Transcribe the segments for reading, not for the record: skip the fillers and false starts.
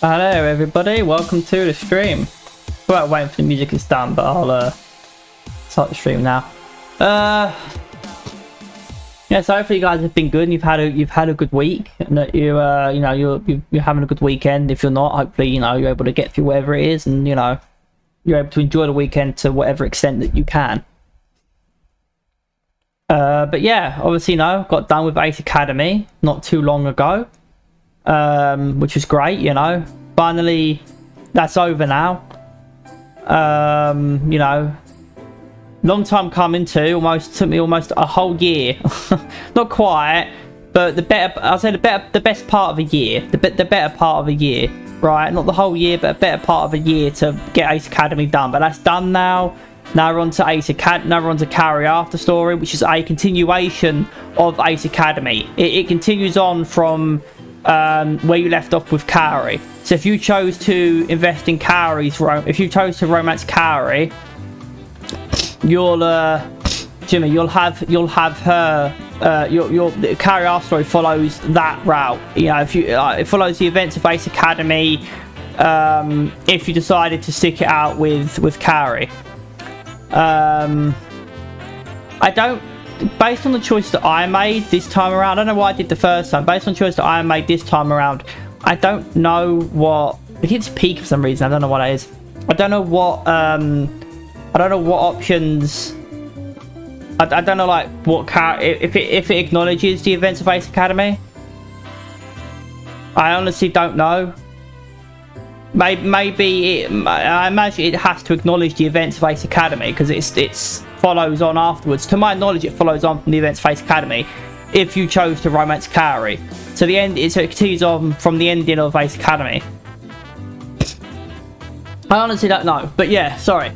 Hello everybody, welcome to the stream. Well, waiting for the music is done, but I'll start the stream now. Yeah, so hopefully you guys have been good and you've had a good week, and that you're having a good weekend. If you're not, hopefully you're able to get through whatever it is, and you're able to enjoy the weekend to whatever extent that you can. But yeah, obviously got done with Ace Academy not too long ago. Which was great, finally that's over now. Long time coming to, took me almost a whole year. Not quite, but I'll say the best part of a year, the better part of a year, right? Not the whole year, but a better part of a year to get Ace Academy done. But that's done now. Now we're on to now we're on to Kaori After Story, which is a continuation of Ace Academy. It continues on from where you left off with Kaori. So if you chose to invest in Kaori's if you chose to romance Kaori, you'll have her your Kaori After Story follows that route. If you it follows the events of Ace Academy, if you decided to stick it out with Kaori. Based on the choice that I made this time around, I don't know what I did the first time. Based on the choice that I made this time around, I don't know what it hits peak for some reason. I don't know what it is. I don't know what options. I don't know like what if it acknowledges the events of Ace Academy. I honestly don't know. Maybe I imagine it has to acknowledge the events of Ace Academy because it's follows on afterwards. To my knowledge, it follows on from the events of Ace Academy if you chose to romance Kaori. So so it continues on from the ending of Ace Academy. I honestly don't know, but yeah, sorry.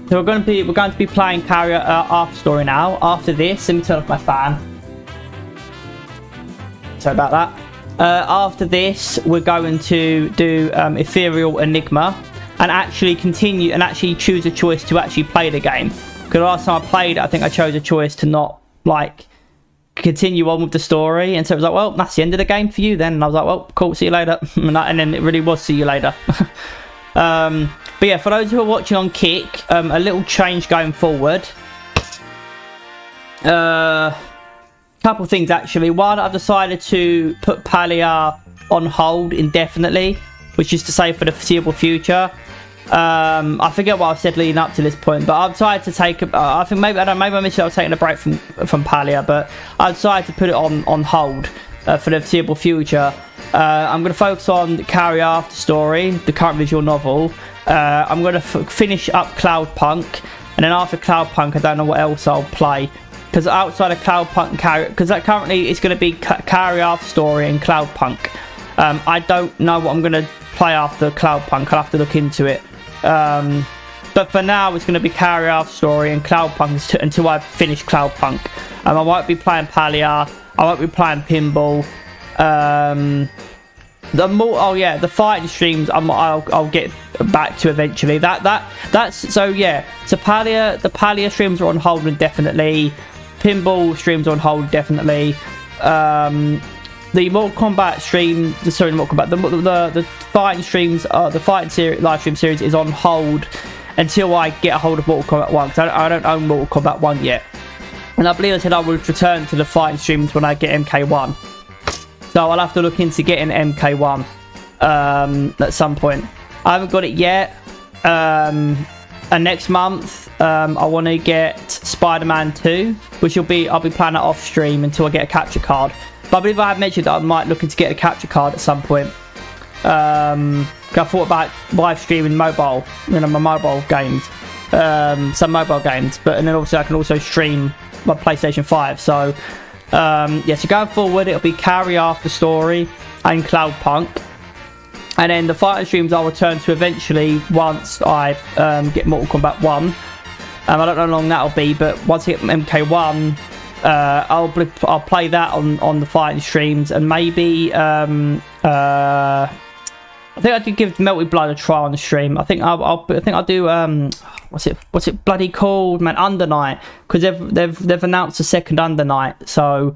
So we're going to be playing Kaori After Story now. After this, let me turn off my fan. Sorry about that. After this, we're going to do Ethereal Enigma and actually continue and actually choose a choice to actually play the game. Because last time I played, I think I chose a choice to not continue on with the story, and so it was like, well, that's the end of the game for you then. And I was like, well, cool, see you later. And then it really was see you later. But yeah, for those who are watching on Kick, a little change going forward. Couple things actually. One, I've decided to put Palia on hold indefinitely, which is to say for the foreseeable future. I forget what I've said leading up to this point, but I've decided to take I think maybe I mentioned I was taking a break from Palia, but I decided to put it on hold for the foreseeable future. I'm going to focus on Kaori After Story, the current visual novel. I'm going to finish up Cloudpunk, and then after Cloudpunk I don't know what else I'll play, because outside of Cloudpunk, because currently it's going to be Kaori After Story and Cloudpunk. I don't know what I'm going to play after Cloudpunk. I'll have to look into it. But for now, it's going to be Kaori After Story and Cloudpunk until I finish Cloudpunk. I won't be playing Palia. I won't be playing Pinball. the fighting streams I'll get back to eventually. That's so yeah. So the Palia streams are on hold indefinitely. Pinball streams are on hold definitely. The Mortal Kombat stream, sorry, Mortal Kombat, the fighting streams, the fighting series, live stream series is on hold until I get a hold of Mortal Kombat 1. Because I don't own Mortal Kombat 1 yet. And I believe I said I would return to the fighting streams when I get MK1. So I'll have to look into getting MK1 at some point. I haven't got it yet. And next month, I want to get Spider-Man 2, which I'll be playing that off stream until I get a capture card. But I believe I have mentioned that I might look into get a capture card at some point. I thought about live streaming mobile, my mobile games, some mobile games. And then also I can also stream my PlayStation 5. So yeah, so going forward, it'll be Kaori After Story and Cloudpunk. And then the fighting streams I'll return to eventually once I get Mortal Kombat 1. I don't know how long that'll be, but once I get MK1, I'll play that on the fighting streams, and maybe I think I could give Melted Blood a try on the stream. I think I'll do what's it bloody called, man? Under Night, because they've announced a second Under Night. So,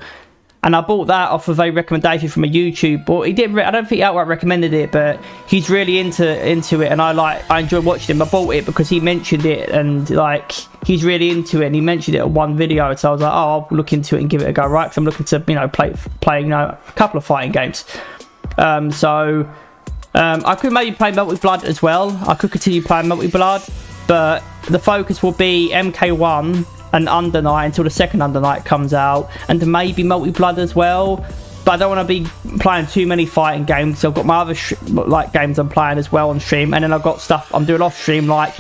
and I bought that off of a recommendation from a YouTube. But he did. I don't think he outright recommended it, but he's really into it, and I enjoy watching him. I bought it because he mentioned it, and like he's really into it, and he mentioned it in one video. So I was like, oh, I'll look into it and give it a go, right? Because I'm looking to play a couple of fighting games. I could maybe play Melted Blood as well. I could continue playing Melted Blood, but the focus will be MK1 and Under Night until the second Under Night comes out, and maybe Melted Blood as well. But I don't want to be playing too many fighting games. So I've got my other games I'm playing as well on stream, and then I've got stuff I'm doing off stream. I'm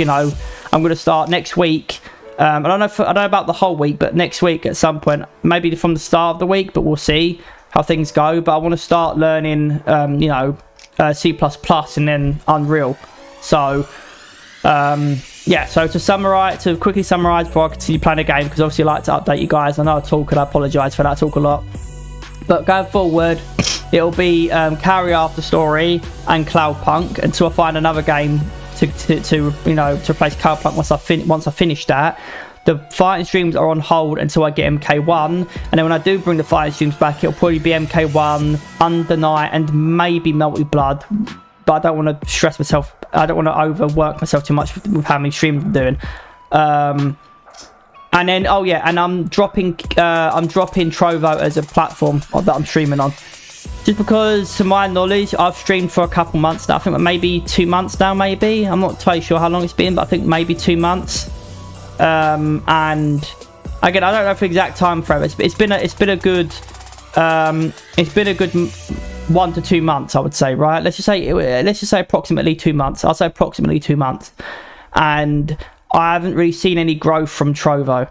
going to start next week. I don't know about the whole week, but next week at some point, maybe from the start of the week. But we'll see how things go. But I want to start learning, C++ and then Unreal. So yeah, so to quickly summarize before I continue playing the game, because obviously I like to update you guys. I know I talk, and I apologize for that. I talk a lot, but going forward it'll be Kaori After Story and Cloudpunk until I find another game to replace Cloudpunk. Once I finish that, the fighting streams are on hold until I get MK1, and then when I do bring the fighting streams back, it'll probably be MK1, Under Night, and maybe Melted Blood. But I don't want to stress myself. I don't want to overwork myself too much with how many streams I'm doing. And then and I'm dropping Trovo as a platform that I'm streaming on, just because to my knowledge I've streamed for a couple months now. I think maybe 2 months now. Maybe I'm not totally sure how long it's been, but I think maybe 2 months. And again, I don't know for the exact time frame. It's been a good 1 to 2 months, I would say, right? Let's just say approximately 2 months. I'll say approximately 2 months, and I haven't really seen any growth from Trovo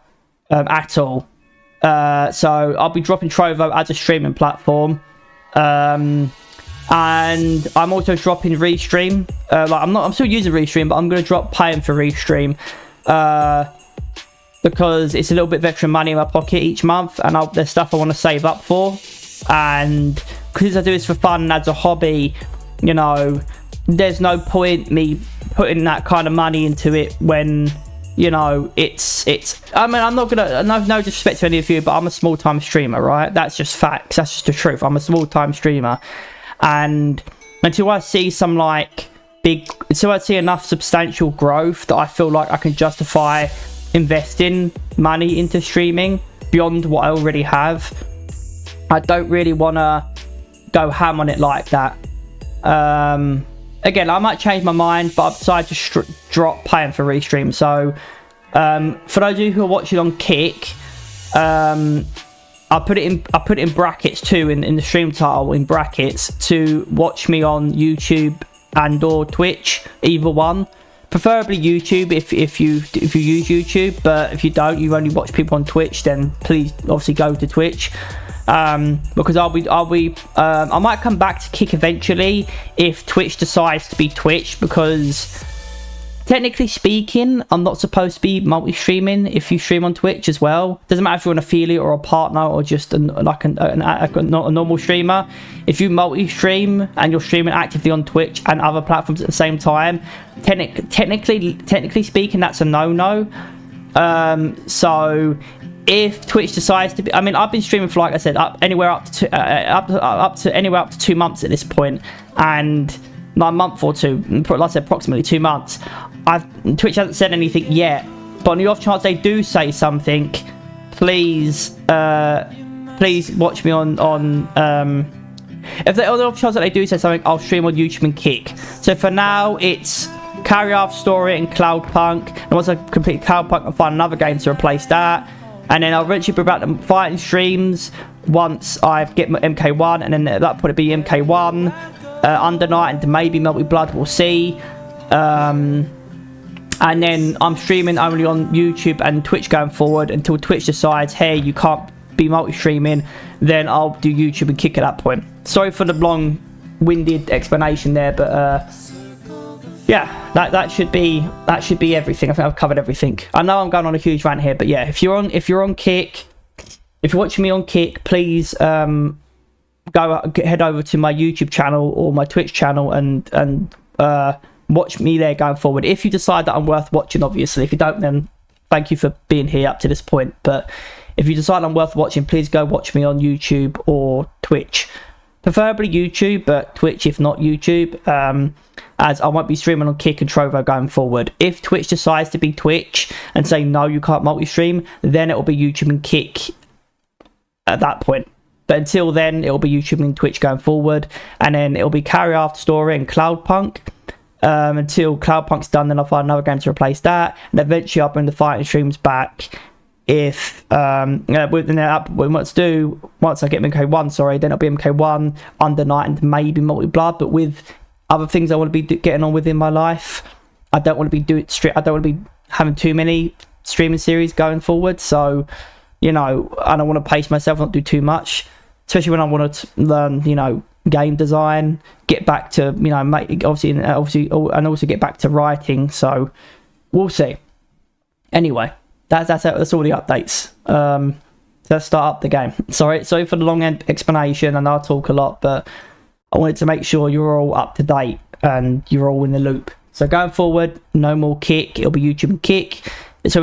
at all. So I'll be dropping Trovo as a streaming platform, and I'm also dropping Restream. I'm still using Restream, but I'm going to drop paying for Restream. Because it's a little bit of extra money in my pocket each month, and there's stuff I want to save up for, and because I do this for fun and as a hobby, there's no point me putting that kind of money into it when it's I mean, I'm not gonna, no disrespect to any of you, but I'm a small-time streamer, right? That's just facts. That's just the truth. I'm a small-time streamer, and until I see until I see enough substantial growth that I feel like I can justify investing money into streaming beyond what I already have, I don't really want to go ham on it like that. Again, I might change my mind, but I've decided to drop paying for Restream. So for those of you who are watching on Kick, I put it in brackets too, in the stream title, in brackets, to watch me on YouTube and or Twitch, either one. Preferably YouTube if you use YouTube, but if you don't, you only watch people on Twitch, then please obviously go to Twitch. Because I might come back to Kick eventually if Twitch decides to be Twitch, because technically speaking, I'm not supposed to be multi-streaming if you stream on Twitch as well. Doesn't matter if you're an affiliate or a partner or just not a normal streamer. If you multi-stream and you're streaming actively on Twitch and other platforms at the same time, technically speaking, that's a no-no. So if Twitch decides to be, I mean, I've been streaming for, like I said, anywhere up to 2 months at this point, and a month or two, like I said, approximately 2 months. Twitch hasn't said anything yet, but on the off chance they do say something, please watch me on if they on the off chance that they do say something, I'll stream on YouTube and Kick. So for now, it's Kaori After Story and Cloudpunk, and once I complete Cloudpunk, I'll find another game to replace that, and then I'll eventually bring back the fighting streams once I get my MK1, and then at that point it'll be MK1. Under Night and maybe Melty Blood, we'll see. And then I'm streaming only on YouTube and Twitch going forward until Twitch decides, hey, you can't be multi-streaming. Then I'll do YouTube and Kick at that point. Sorry for the long-winded explanation there, but yeah, that should be everything. I think I've covered everything. I know I'm going on a huge rant here, but yeah, if you're on Kick, if you're watching me on Kick, please head over to my YouTube channel or my Twitch channel and watch me there going forward. If you decide that I'm worth watching, obviously. If you don't, then thank you for being here up to this point. But if you decide I'm worth watching, please go watch me on YouTube or Twitch. Preferably YouTube, but Twitch if not YouTube, as I won't be streaming on Kick and Trovo going forward. If Twitch decides to be Twitch and say no, you can't multi-stream, then it will be YouTube and Kick at that point. But until then, it'll be YouTube and Twitch going forward. And then it'll be Kaori After Story and Cloudpunk. Until Cloudpunk's done, then I'll find another game to replace that. And eventually I'll bring the fighting streams back. If, once I get MK1, sorry, then it'll be MK1, Under Night, and maybe Melty Blood. But with other things I want to be getting on with in my life, I don't want to be I don't want to be having too many streaming series going forward. So, you know, I don't want to pace myself, not do too much. Especially when I want to learn, you know, game design, get back to, you know, and also get back to writing. So we'll see. Anyway, that's all the updates. Let's start up the game. Sorry for the long explanation, and I'll talk a lot, but I wanted to make sure you're all up to date and you're all in the loop. So going forward, no more Kick. It'll be YouTube and Kick. So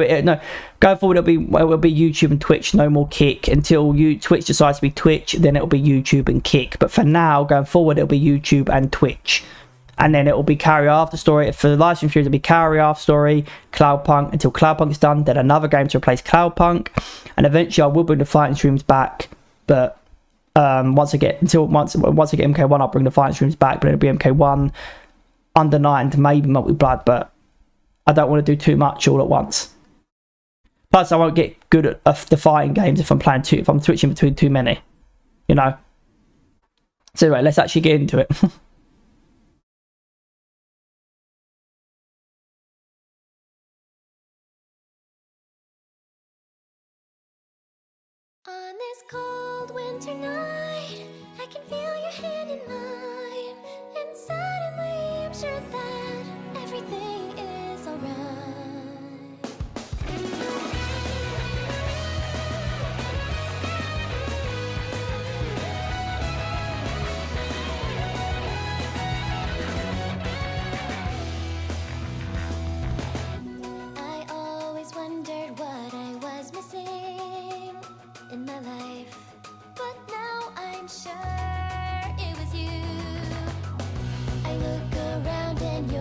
going forward, it'll be YouTube and Twitch, no more Kick until Twitch decides to be Twitch. Then it'll be YouTube and Kick. But for now, going forward, it'll be YouTube and Twitch, and then it'll be Kaori After Story. For the live stream series, it'll be Kaori After Story, Cloudpunk until Cloudpunk is done. Then another game to replace Cloudpunk, and eventually I will bring the fighting streams back. But once I get MK1, I'll bring the fighting streams back. But it'll be MK1, Under Night, and maybe Melty Blood. But I don't want to do too much all at once. Plus, I won't get good at the fighting games if I'm switching between too many, you know. So anyway, let's actually get into it. On this cold winter night, I can feel your hand in mine, and suddenly I'm sure that everything is alright. I always wondered what I was missing in my life, but now I'm sure it was you. I look around and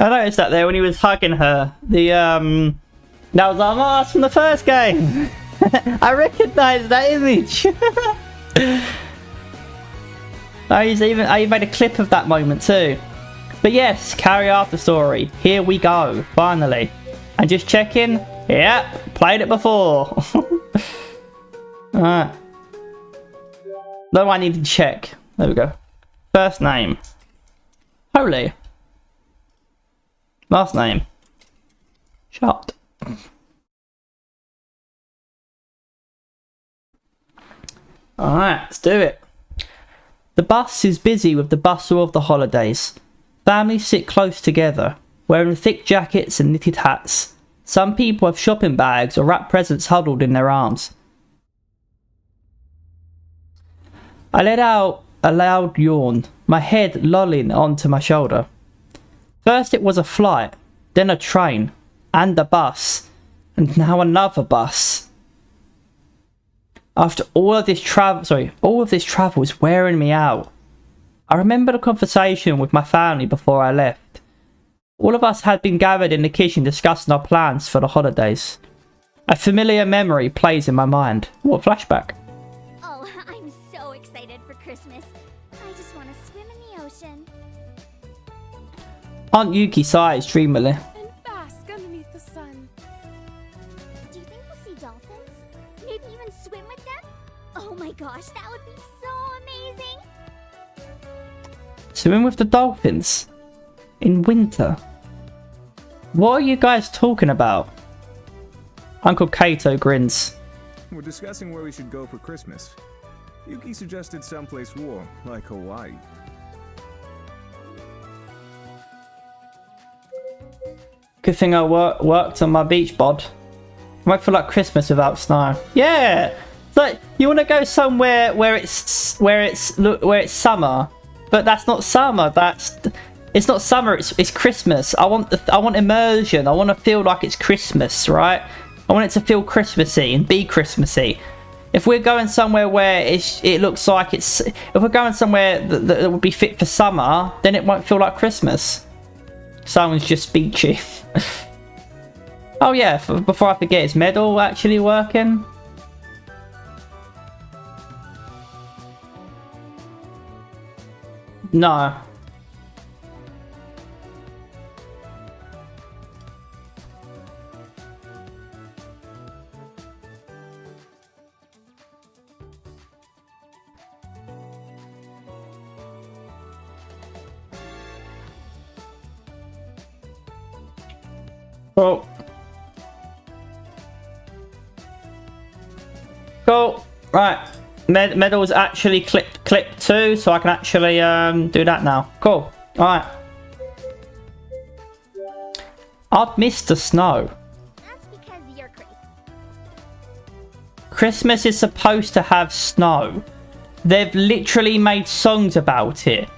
I noticed that there when he was hugging her. That was like, oh, that's from the first game. I recognise that image. I made a clip of that moment too. But yes, Kaori after story. Here we go, finally. And just checking. Yep, played it before. Alright. No, I need to check. There we go. First name. Holy. Last name. Shot. Alright, let's do it. The bus is busy with the bustle of the holidays. Families sit close together, wearing thick jackets and knitted hats. Some people have shopping bags or wrapped presents huddled in their arms. I let out a loud yawn, my head lolling onto my shoulder. First it was a flight, then a train, and a bus, and now another bus. After all of this travel is wearing me out. I remember the conversation with my family before I left. All of us had been gathered in the kitchen discussing our plans for the holidays. A familiar memory plays in my mind. What a flashback. Oh, I'm so excited for Christmas. I just want to swim in the ocean. Aunt Yuki sighs dreamily. And bask underneath the sun. Do you think we'll see dolphins? Maybe even swim with them? Oh my gosh, that would be so amazing! Swimming with the dolphins? In winter? What are you guys talking about? Uncle Kato grins. We're discussing where we should go for Christmas. Yuki suggested someplace warm, like Hawaii. Good thing I worked on my beach bod. I might feel like Christmas without snow. Yeah! It's like, you want to go somewhere where it's summer, but that's not summer. It's not summer. It's Christmas. I want immersion. I want to feel like it's Christmas, right? I want it to feel Christmassy and be Christmassy. If we're going somewhere where it looks like if we're going somewhere that would be fit for summer, then it won't feel like Christmas. Someone's just beachy. Oh yeah, before I forget, is Medal actually working? No. Oh. Cool. Right. Medal's actually clipped too, so I can actually do that now. Cool. Alright. I've missed the snow. That's because you're crazy. Christmas is supposed to have snow. They've literally made songs about it.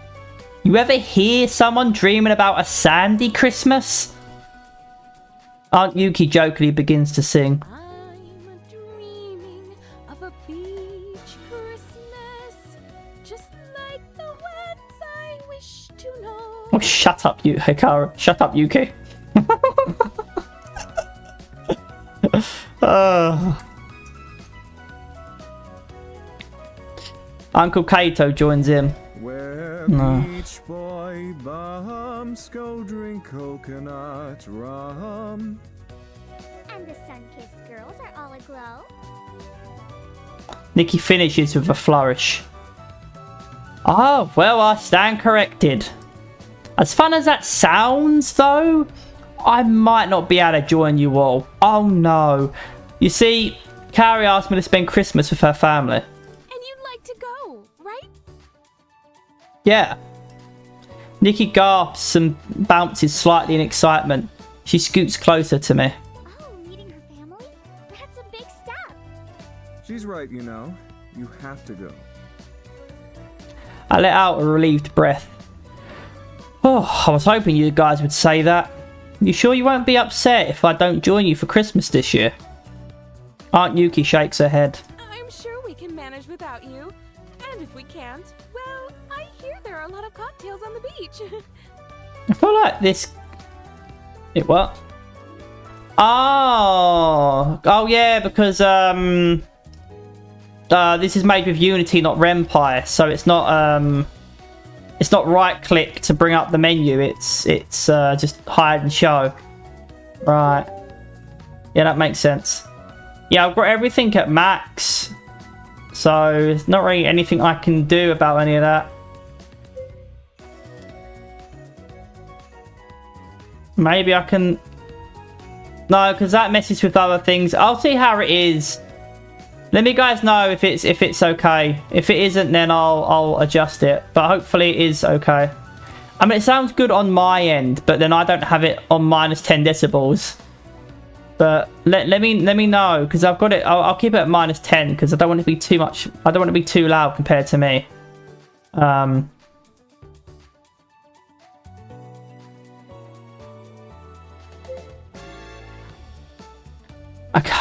You ever hear someone dreaming about a sandy Christmas? Aunt Yuki jokingly begins to sing. I'm dreaming of a beach Christmas, just like the ones I wish to know. Oh, shut up, Hikaru. Shut up, Yuki. Uncle Kato joins in. Where No. beach boy bums go drink coconut rum. And the sun-kissed girls are all aglow. Nikki finishes with a flourish. Oh, well, I stand corrected. As fun as that sounds, though, I might not be able to join you all. Oh, no. You see, Kaori asked me to spend Christmas with her family. And you'd like to go, right? Yeah. Nikki gasps and bounces slightly in excitement. She scoots closer to me. Oh, meeting her family? That's a big step. She's right, you know. You have to go. I let out a relieved breath. Oh, I was hoping you guys would say that. You sure you won't be upset if I don't join you for Christmas this year? Aunt Yuki shakes her head. I'm sure we can manage without you. And if we can't, well, I hear there are a lot of cocktails on the beach. I feel like this It what? Oh yeah, because this is made with Unity, not RenPy, so it's not right click to bring up the menu. It's just hide and show. Right. Yeah, that makes sense. Yeah, I've got everything at max, so there's not really anything I can do about any of that. Maybe I can... No, because that messes with other things. I'll see how it is. Let me guys know if it's okay. If it isn't, then I'll adjust it. But hopefully it is okay. I mean, it sounds good on my end, but then I don't have it on minus 10 decibels. But let me know, because I've got it. I'll keep it at minus 10 because I don't want it to be too much. I don't want it to be too loud compared to me.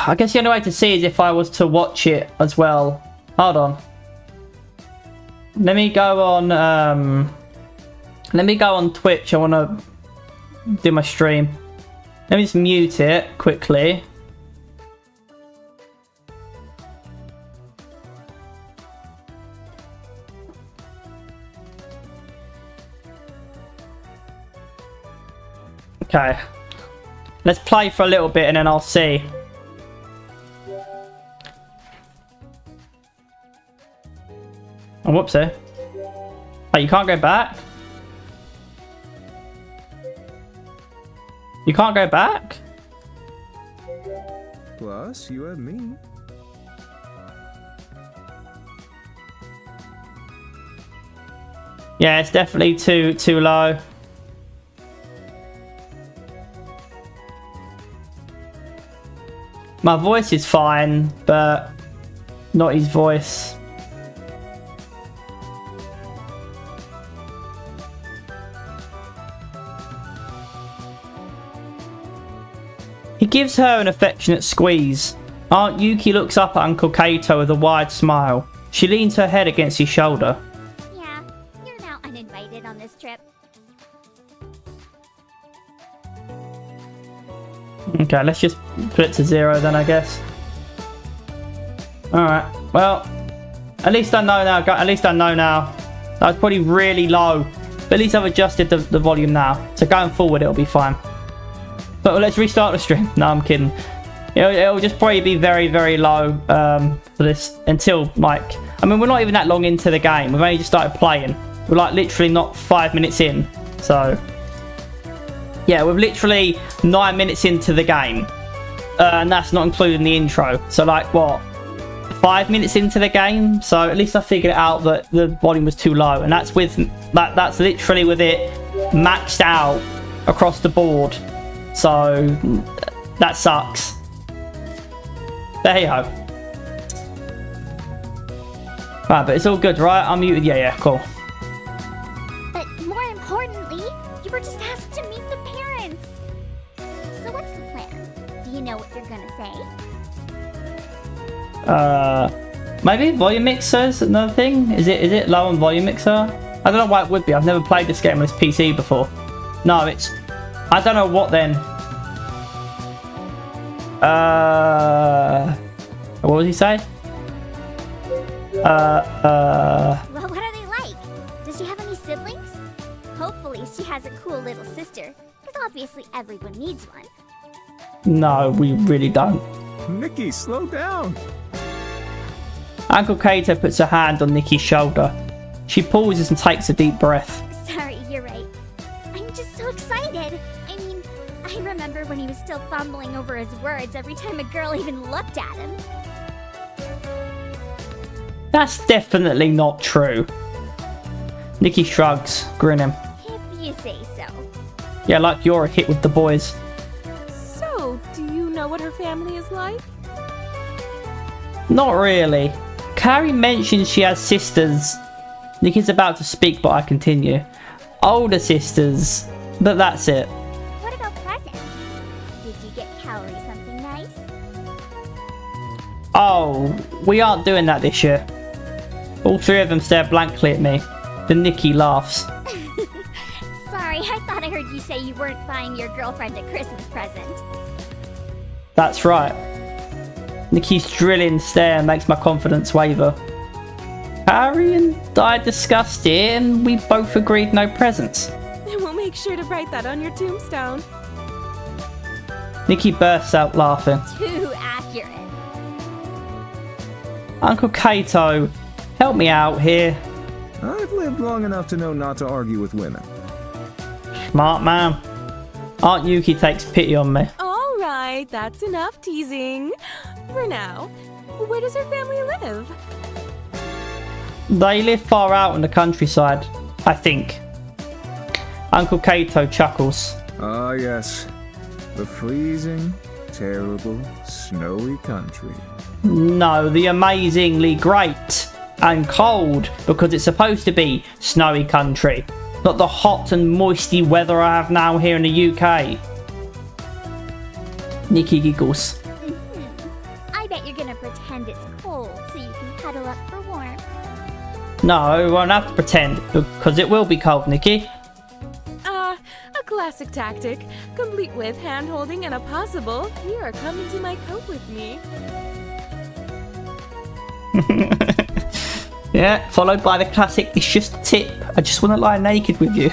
I guess the only way to see is if I was to watch it as well. Hold on. Let me go on Twitch. I want to do my stream. Let me just mute it quickly. Okay. Let's play for a little bit and then I'll see. Oh, whoopsie. Oh, you can't go back? You can't go back? Plus, you have me. Yeah, it's definitely too low. My voice is fine, but not his voice. He gives her an affectionate squeeze. Aunt Yuki looks up at Uncle Kato with a wide smile. She leans her head against his shoulder. Yeah, you're now uninvited on this trip. Okay, let's just put it to 0 then, I guess. Alright, well, at least I know now. At least I know now. That was probably really low, but at least I've adjusted the volume now. So going forward, it'll be fine. But let's restart the stream. No, I'm kidding. It'll just probably be very, very low for this until, like... I mean, we're not even that long into the game. We've only just started playing. We're, like, literally not 5 minutes in. So... yeah, we're literally 9 minutes into the game. And that's not including the intro. So, like, what? 5 minutes into the game? So, at least I figured out that the volume was too low. And that's with... that's literally with it maxed out across the board. So, that sucks. There you go. Right, but it's all good, right? I'm muted. Yeah, cool. But more importantly, you were just asked to meet the parents. So what's the plan? Do you know what you're gonna say? Maybe volume mixer is another thing. Is it low on volume mixer? I don't know why it would be. I've never played this game on this PC before. No, it's... I don't know what then. What did he say? Well, what are they like? Does she have any siblings? Hopefully she has a cool little sister, because obviously everyone needs one. No, we really don't. Nikki, slow down. Uncle Kato puts her hand on Nikki's shoulder. She pauses and takes a deep breath. Sorry, you're right. I'm just so excited. I mean, I remember when he was still fumbling over his words every time a girl even looked at him. That's definitely not true. Nikki shrugs, grinning. If you say so. Yeah, like you're a hit with the boys. So, do you know what her family is like? Not really. Kaori mentions she has sisters. Nikki's about to speak, but I continue. Older sisters, but that's it. What about presents? Did you get Kaori something nice? Oh, we aren't doing that this year. All three of them stare blankly at me. Then Nikki laughs. Sorry, I thought I heard you say you weren't buying your girlfriend a Christmas present. That's right. Nikki's drilling stare makes my confidence waver. Kaori and I discussed it and we both agreed no presents. And we'll make sure to write that on your tombstone. Nikki bursts out laughing. Too accurate. Uncle Kato, help me out here. I've lived long enough to know not to argue with women. Smart man. Aunt Yuki takes pity on me. All right, that's enough teasing. For now. Where does her family live? They live far out in the countryside, I think. Uncle Kato chuckles. Ah, yes. The freezing, terrible, snowy country. No, the amazingly great and cold, because it's supposed to be snowy country, not the hot and moisty weather I have now here in the UK. Nikki giggles. I bet you're gonna pretend it's cold so you can cuddle up for warmth. No, I won't have to pretend, because it will be cold, Nikki. A classic tactic, complete with hand-holding and a possible, here, come into my coat with me. Yeah, followed by the classic, it's just a tip. I just want to lie naked with you. Is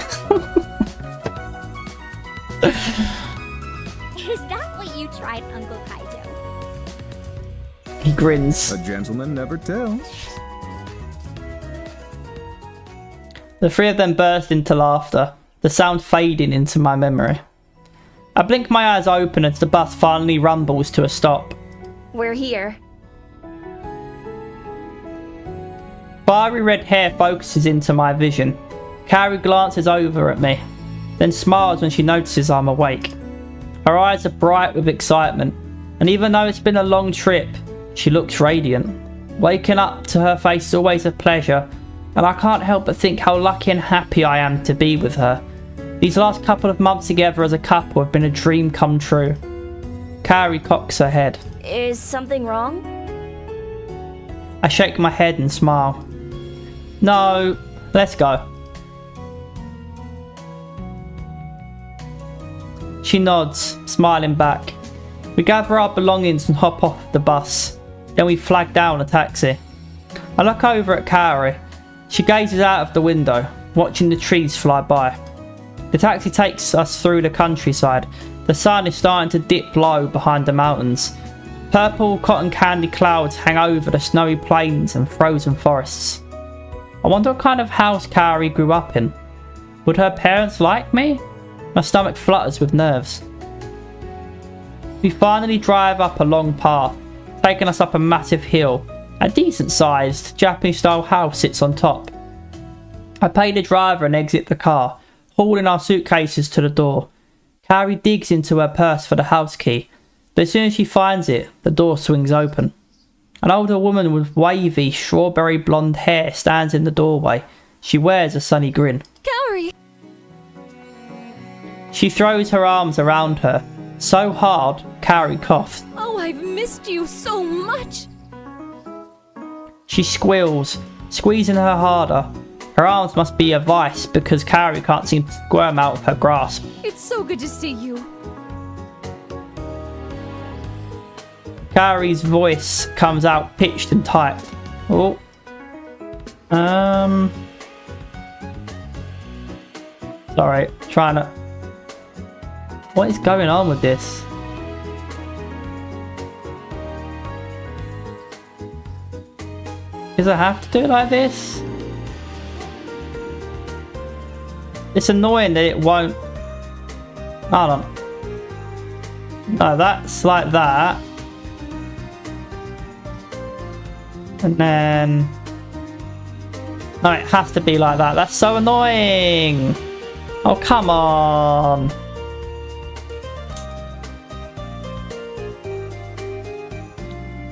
that what you tried, Uncle Kaito? He grins. A gentleman never tells. The three of them burst into laughter, the sound fading into my memory. I blink my eyes open as the bus finally rumbles to a stop. We're here. Fiery red hair focuses into my vision. Kaori glances over at me, then smiles when she notices I'm awake. Her eyes are bright with excitement, and even though it's been a long trip, she looks radiant. Waking up to her face is always a pleasure, and I can't help but think how lucky and happy I am to be with her. These last couple of months together as a couple have been a dream come true. Kaori cocks her head. Is something wrong? I shake my head and smile. No, let's go. She nods, smiling back. We gather our belongings and hop off the bus. Then we flag down a taxi. I look over at Kaori. She gazes out of the window, watching the trees fly by. The taxi takes us through the countryside. The sun is starting to dip low behind the mountains. Purple cotton candy clouds hang over the snowy plains and frozen forests. I wonder what kind of house Kaori grew up in. Would her parents like me? My stomach flutters with nerves. We finally drive up a long path, taking us up a massive hill. A decent-sized Japanese-style house sits on top. I pay the driver and exit the car, hauling our suitcases to the door. Kaori digs into her purse for the house key, but as soon as she finds it, the door swings open. An older woman with wavy, strawberry blonde hair stands in the doorway. She wears a sunny grin. Kaori! She throws her arms around her, so hard, Kaori coughs. Oh, I've missed you so much! She squeals, squeezing her harder. Her arms must be a vice because Kaori can't seem to squirm out of her grasp. It's so good to see you. Kaori's voice comes out pitched and tight. Oh. Sorry, trying to... What is going on with this? Does I have to do it like this? It's annoying that it won't... Hold on. No, that's like that. And then... No, it has to be like that. That's so annoying! Oh, come on!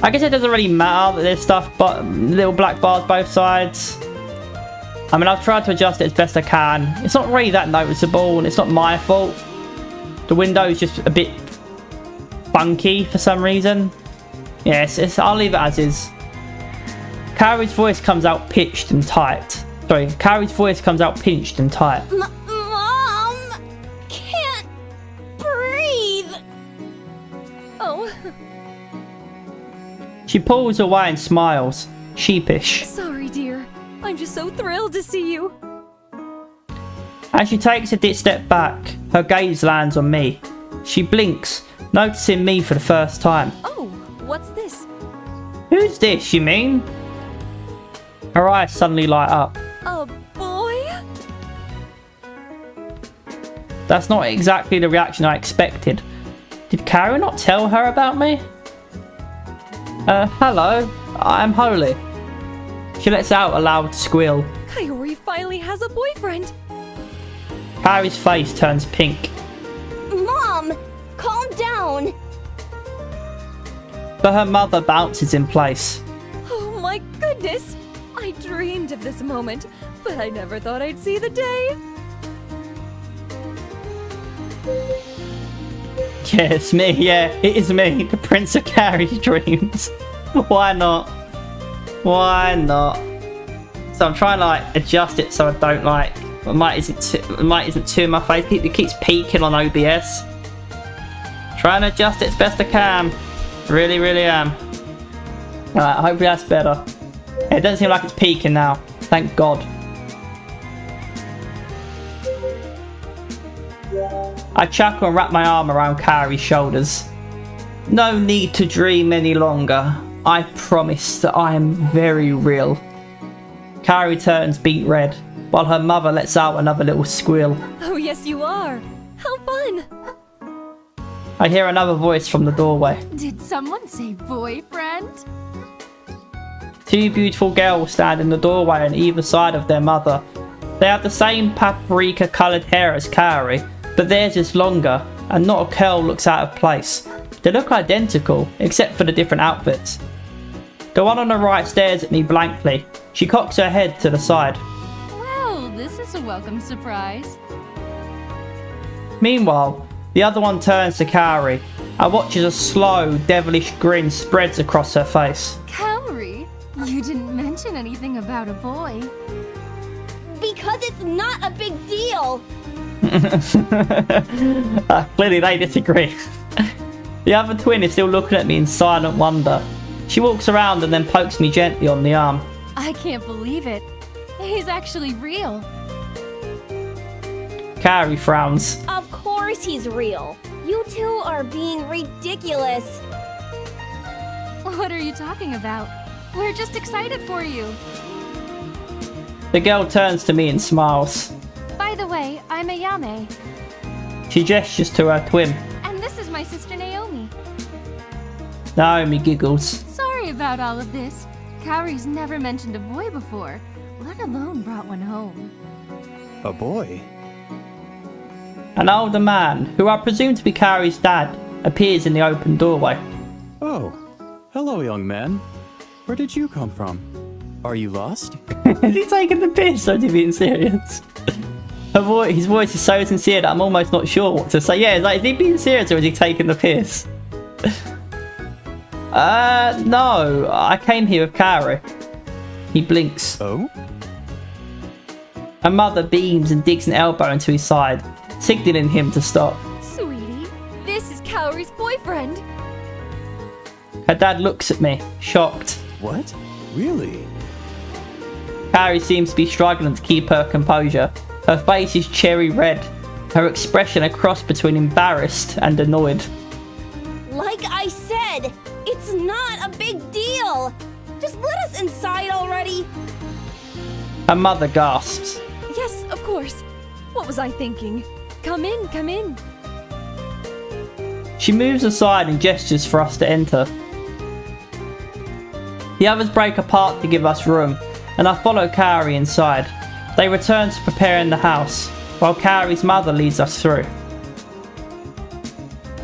I guess it doesn't really matter that there's stuff, but little black bars both sides. I mean, I've tried to adjust it as best I can. It's not really that noticeable, and it's not my fault. The window is just a bit funky for some reason. Yes, I'll leave it as is. Kaori's voice comes out pitched and tight. Sorry, Kaori's voice comes out pinched and tight. Mom! She pulls away and smiles, sheepish. Sorry, dear. I'm just so thrilled to see you. As she takes a step back, her gaze lands on me. She blinks, noticing me for the first time. Oh, what's this? Who's this, you mean? Her eyes suddenly light up. A boy? That's not exactly the reaction I expected. Did Kaori not tell her about me? Hello, I'm Holy. She lets out a loud squeal. Kaori finally has a boyfriend. Kaori's face turns pink. Mom, calm down. But her mother bounces in place. Oh my goodness! I dreamed of this moment, but I never thought I'd see the day. Yeah, it's me, yeah, it is me, the Prince of Kaori's dreams. Why not? Why not? So I'm trying to like adjust it so I don't like, the mic isn't too in my face. It keeps peaking on OBS. Trying to adjust it as best I can. Really, really am. Alright, hopefully that's better. It doesn't seem like it's peaking now. Thank God. I chuckle and wrap my arm around Kaori's shoulders. No need to dream any longer. I promise that I am very real. Kaori turns beet red, while her mother lets out another little squeal. Oh yes, you are. How fun! I hear another voice from the doorway. Did someone say boyfriend? Two beautiful girls stand in the doorway on either side of their mother. They have the same paprika coloured hair as Kaori, but theirs is longer, and not a curl looks out of place. They look identical, except for the different outfits. The one on the right stares at me blankly. She cocks her head to the side. Well, this is a welcome surprise. Meanwhile, the other one turns to Kaori and watches a slow, devilish grin spreads across her face. Kaori, you didn't mention anything about a boy. Because it's not a big deal. Clearly they disagree. The other twin is still looking at me in silent wonder. She walks around and then pokes me gently on the arm. I can't believe it. He's actually real. Kaori frowns. Of course he's real. You two are being ridiculous. What are you talking about? We're just excited for you. The girl turns to me and smiles. By the way, I'm Ayame, She gestures to her twin. and this is my sister Naomi. Naomi giggles. Sorry about all of this. Kaori's never mentioned a boy before, let alone brought one home. A boy? An older man, who I presume to be Kaori's dad, appears in the open doorway. Oh, hello, young man. Where did you come from? Are you lost? Is he taking the piss or is he being serious? His voice is so sincere that I'm almost not sure what to say. Yeah, like, is he being serious or is he taking the piss? No, I came here with Kaori. He blinks. Oh? Her mother beams and digs an elbow into his side, signaling him to stop. Sweetie, this is Kaori's boyfriend. Her dad looks at me, shocked. What? Really? Kaori seems to be struggling to keep her composure. Her face is cherry red, her expression a cross between embarrassed and annoyed. Like I said, it's not a big deal. Just let us inside already. Her mother gasps. Yes, of course. What was I thinking? Come in, come in. She moves aside and gestures for us to enter. The others break apart to give us room, and I follow Kaori inside. They return to preparing the house, while Kaori's mother leads us through.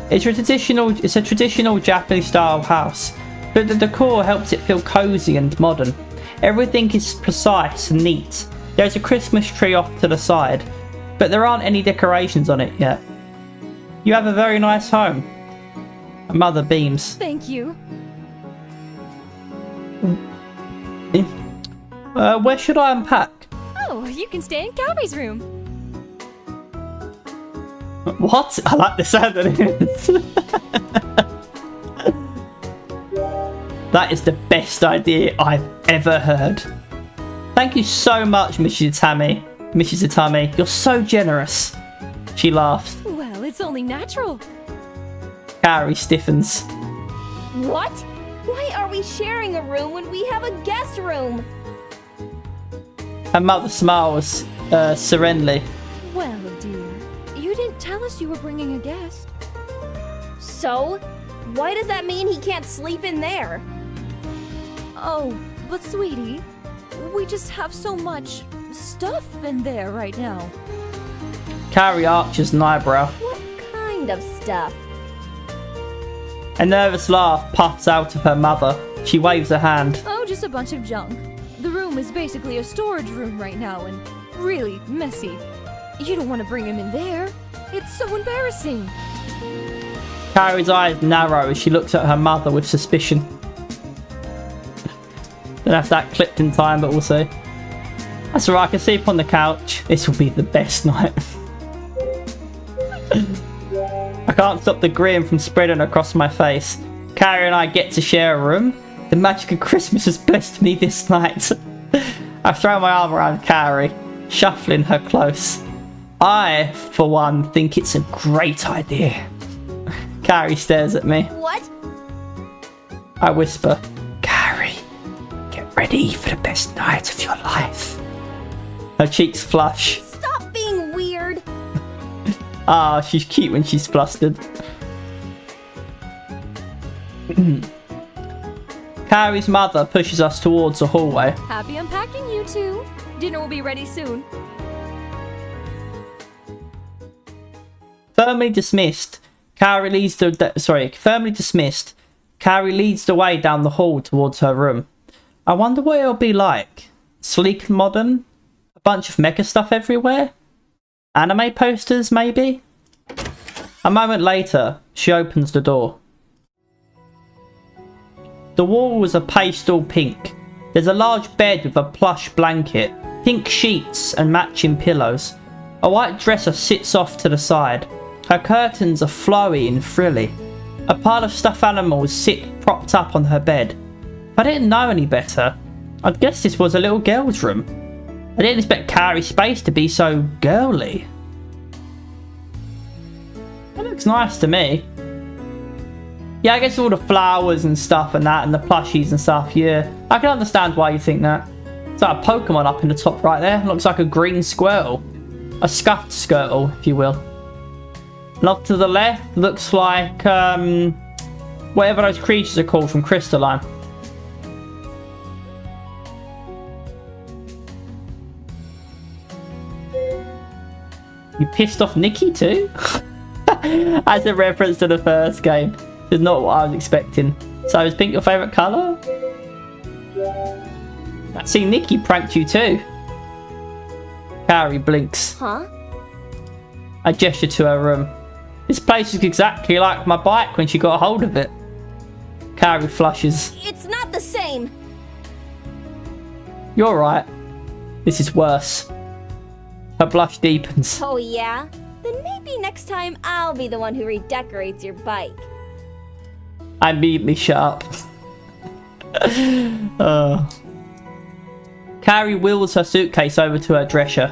It's a traditional Japanese-style house, but the decor helps it feel cozy and modern. Everything is precise and neat. There's a Christmas tree off to the side, but there aren't any decorations on it yet. You have a very nice home. Her mother beams. Thank you. Where should I unpack? Oh, you can stay in Kaori's room. What? I like the sound of this. That is the best idea I've ever heard. Thank you so much, Mrs. Itami. You're so generous. She laughs. Well, it's only natural. Kaori stiffens. What? Why are we sharing a room when we have a guest room? Her mother smiles serenely. Well, dear, you didn't tell us you were bringing a guest. So? Why does that mean he can't sleep in there? Oh, but sweetie, we just have so much stuff in there right now. Kaori arches an eyebrow. What kind of stuff? A nervous laugh puffs out of her mother. She waves her hand. Oh, just a bunch of junk. The room is basically a storage room right now and really messy. You don't want to bring him in there. It's so embarrassing. Kaori's eyes narrow as she looks at her mother with suspicion. Don't have that clipped in time, but we'll see. That's alright, I can sleep on the couch. This will be the best night. I can't stop the grin from spreading across my face. Kaori and I get to share a room. The magic of Christmas has blessed me this night. I throw my arm around Kaori, shuffling her close. I, for one, think it's a great idea. Kaori stares at me. What? I whisper, Kaori, get ready for the best night of your life. Her cheeks flush. Stop being weird. Ah, she's cute when she's flustered. Kaori's mother pushes us towards the hallway. Happy unpacking, you two. Dinner will be ready soon. Firmly dismissed, Kaori leads the way down the hall towards her room. I wonder what it'll be like. Sleek and modern? A bunch of mecha stuff everywhere? Anime posters, maybe? A moment later, she opens the door. The wall was a pastel pink. There's a large bed with a plush blanket, pink sheets and matching pillows. A white dresser sits off to the side. Her curtains are flowy and frilly. A pile of stuffed animals sit propped up on her bed. If I didn't know any better, I'd guess this was a little girl's room. I didn't expect Kaori's space to be so girly. It looks nice to me. Yeah, I guess all the flowers and stuff and that and the plushies and stuff, yeah. I can understand why you think that. It's like a Pokemon up in the top right there. Looks like a green Squirtle. A scuffed Squirtle, if you will. And off to the left, looks like whatever those creatures are called from Crystalline. You pissed off Nikki too? As a reference to the first game. It's not what I was expecting. So is pink your favourite colour? I see Nikki pranked you too. Kaori blinks. Huh? I gesture to her room. This place is exactly like my bike when she got a hold of it. Kaori flushes. It's not the same. You're right. This is worse. Her blush deepens. Oh yeah? Then maybe next time I'll be the one who redecorates your bike. I immediately shut up. Kaori wheels her suitcase over to her dresser.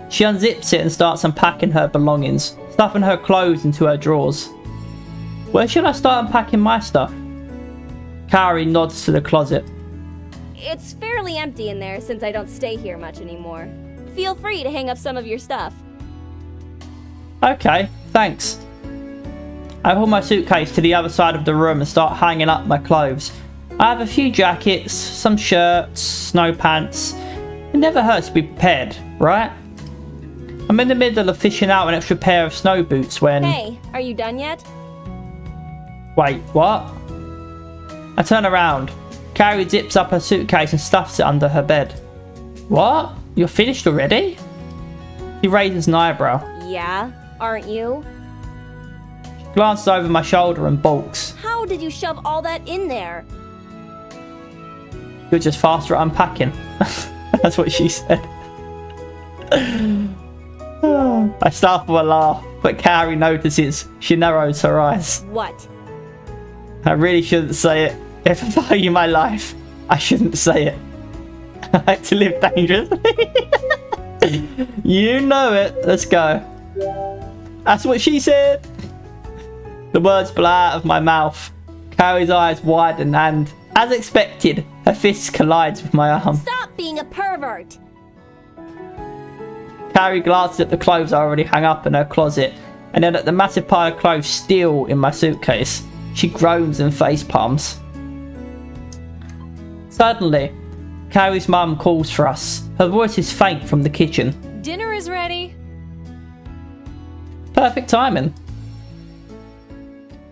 She unzips it and starts unpacking her belongings, stuffing her clothes into her drawers. Where should I start unpacking my stuff? Kaori nods to the closet. It's fairly empty in there since I don't stay here much anymore. Feel free to hang up some of your stuff. Okay, thanks. I pull my suitcase to the other side of the room and start hanging up my clothes. I have a few jackets, some shirts, snow pants. It never hurts to be prepared, right? I'm in the middle of fishing out an extra pair of snow boots when... Hey, are you done yet? Wait, what? I turn around. Kaori zips up her suitcase and stuffs it under her bed. What? You're finished already? He raises an eyebrow. Yeah, aren't you? Glances over my shoulder and balks. How did you shove all that in there? You're just faster at unpacking. That's what she said. I start with a laugh, but Kaori notices. She narrows her eyes. What? I really shouldn't say it. If I value my life, I shouldn't say it. I like to live dangerously. You know it. Let's go. That's what she said. The words blow out of my mouth. Kaori's eyes widen and, as expected, her fist collides with my arm. Stop being a pervert! Kaori glances at the clothes I already hung up in her closet, and then at the massive pile of clothes still in my suitcase. She groans and face palms. Suddenly, Kaori's mum calls for us. Her voice is faint from the kitchen. Dinner is ready. Perfect timing.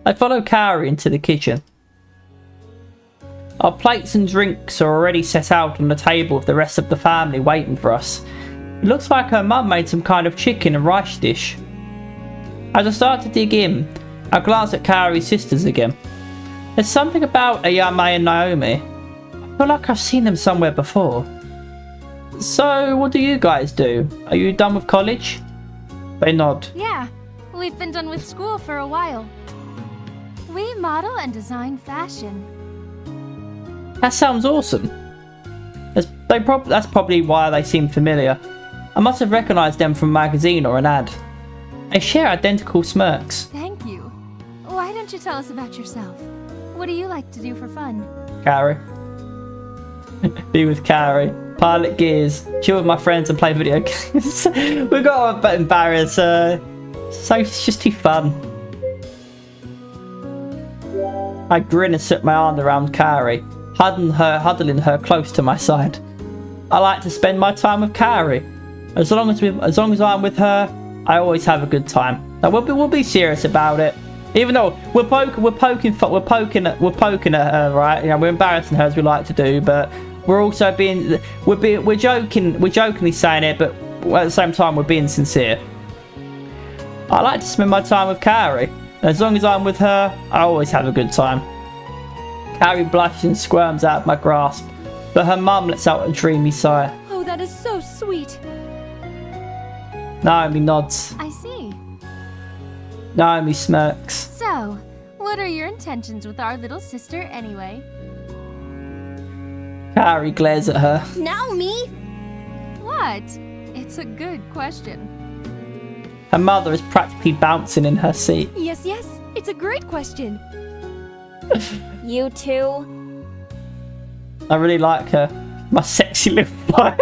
I follow Kaori into the kitchen. Our plates and drinks are already set out on the table with the rest of the family waiting for us. It looks like her mum made some kind of chicken and rice dish. As I start to dig in, I glance at Kaori's sisters again. There's something about Ayame and Naomi. I feel like I've seen them somewhere before. So, what do you guys do? Are you done with college? They nod. Yeah, we've been done with school for a while. We model and design fashion. That sounds awesome. That's probably why they seem familiar. I must have recognised them from a magazine or an ad. They share identical smirks. Thank you. Why don't you tell us about yourself? What do you like to do for fun? Kaori. Be with Kaori. Pilot gears. Chill with my friends and play video games. We got to embarrass her. So it's just too fun. I grin and slip my arm around Kaori, huddling her close to my side. I like to spend my time with Kaori. As long as I'm with her, I always have a good time. Now we'll be serious about it. Even though we're poking at her, right? You know, we're embarrassing her as we like to do, but we're also we're jokingly saying it, but at the same time we're being sincere. I like to spend my time with Kaori. As long as I'm with her, I always have a good time. Kaori blushes and squirms out of my grasp, but her mum lets out a dreamy sigh. Oh, that is so sweet. Naomi nods. I see. Naomi smirks. So, what are your intentions with our little sister anyway? Kaori glares at her. Now me? What? It's a good question. Her mother is practically bouncing in her seat. Yes, it's a great question. You too? I really like her. My sexy little boy.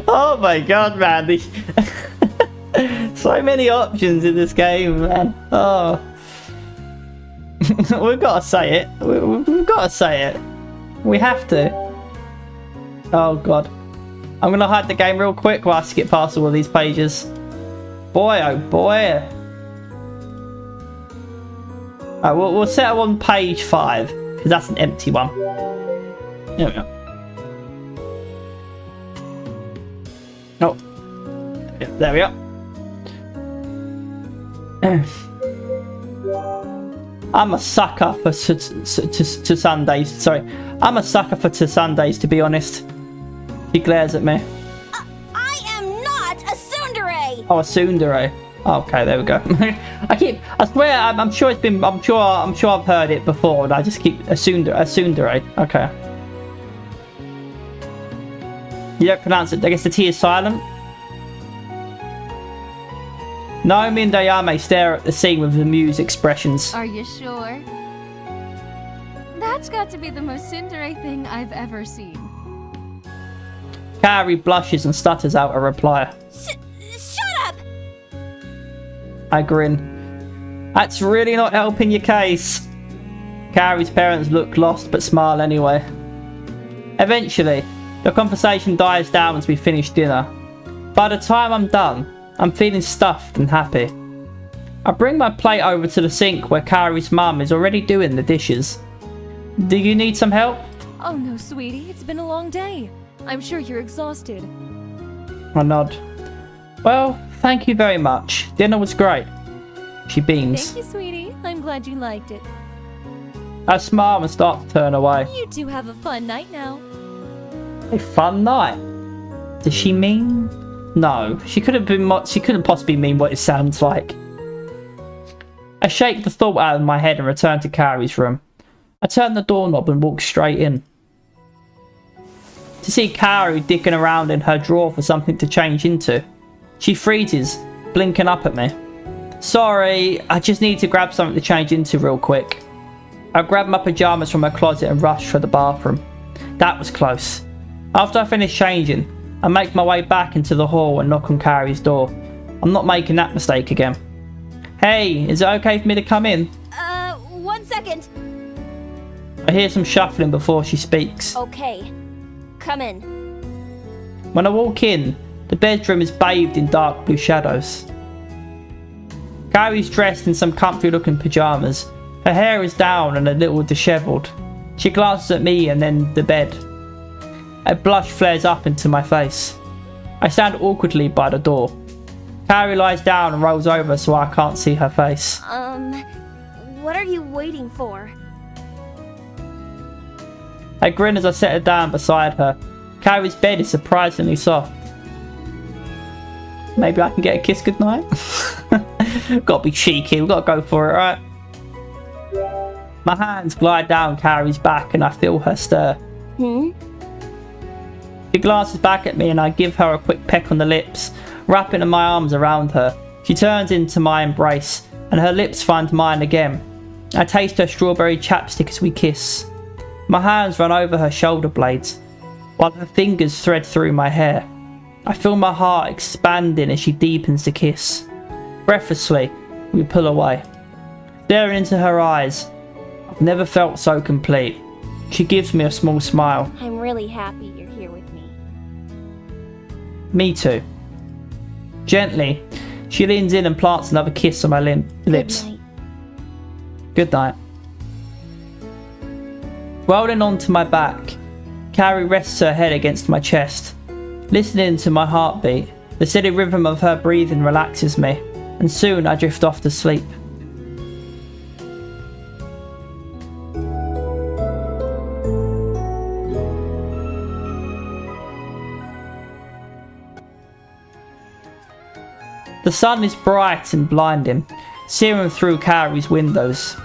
Oh my god, man. So many options in this game, man. Oh. We've got to say it. We've got to say it. We have to. Oh god. I'm going to hide the game real quick while I skip past all of these pages. Boy, oh boy. Alright, we'll settle on page 5, because that's an empty one. There we go. Oh. Yeah, there we go. I'm a sucker for to Sundays. Sorry. I'm a sucker for to Sundays, to be honest. He glares at me. I am not a tsundere! Oh, a tsundere. Okay, there we go. I swear, I'm sure it's been, I'm sure I've heard it before, and I just keep a tsundere. Okay. You don't pronounce it. I guess the T is silent. Naomi and Ayame stare at the scene with amused expressions. Are you sure? That's got to be the most tsundere thing I've ever seen. Kaori blushes and stutters out a reply. Shut up! I grin. That's really not helping your case. Kaori's parents look lost but smile anyway. Eventually, the conversation dies down as we finish dinner. By the time I'm done, I'm feeling stuffed and happy. I bring my plate over to the sink where Kaori's mum is already doing the dishes. Do you need some help? Oh no, sweetie, it's been a long day. I'm sure you're exhausted. I nod. Well, thank you very much. Dinner was great. She beams. Thank you, sweetie. I'm glad you liked it. I smile and start to turn away. You two have a fun night now. A fun night? Does she mean? No, she couldn't possibly mean what it sounds like. I shake the thought out of my head and return to Kaori's room. I turn the doorknob and walk straight in. To see Kaori digging around in her drawer for something to change into. She freezes, blinking up at me. Sorry, I just need to grab something to change into real quick. I grab my pyjamas from her closet and rush for the bathroom. That was close. After I finish changing, I make my way back into the hall and knock on Kaori's door. I'm not making that mistake again. Hey, is it okay for me to come in? 1 second. I hear some shuffling before she speaks. Okay, come in. When I walk in, the bedroom is bathed in dark blue shadows. Kaori's dressed in some comfy looking pyjamas. Her hair is down and a little dishevelled. She glances at me and then the bed. A blush flares up into my face. I stand awkwardly by the door. Kaori lies down and rolls over so I can't see her face. What are you waiting for? I grin as I set her down beside her. Kaori's bed is surprisingly soft. Maybe I can get a kiss goodnight? Gotta be cheeky, we've gotta go for it, right? My hands glide down Kaori's back and I feel her stir. She glances back at me and I give her a quick peck on the lips, wrapping my arms around her. She turns into my embrace and her lips find mine again. I taste her strawberry chapstick as we kiss. My hands run over her shoulder blades, while her fingers thread through my hair. I feel my heart expanding as she deepens the kiss. Breathlessly, we pull away. Staring into her eyes, I've never felt so complete. She gives me a small smile. I'm really happy you're here with me. Me too. Gently, she leans in and plants another kiss on my lips. Good night. Good night. Rolling onto my back, Kaori rests her head against my chest. Listening to my heartbeat, the steady rhythm of her breathing relaxes me, and soon I drift off to sleep. The sun is bright and blinding, searing through Kaori's windows.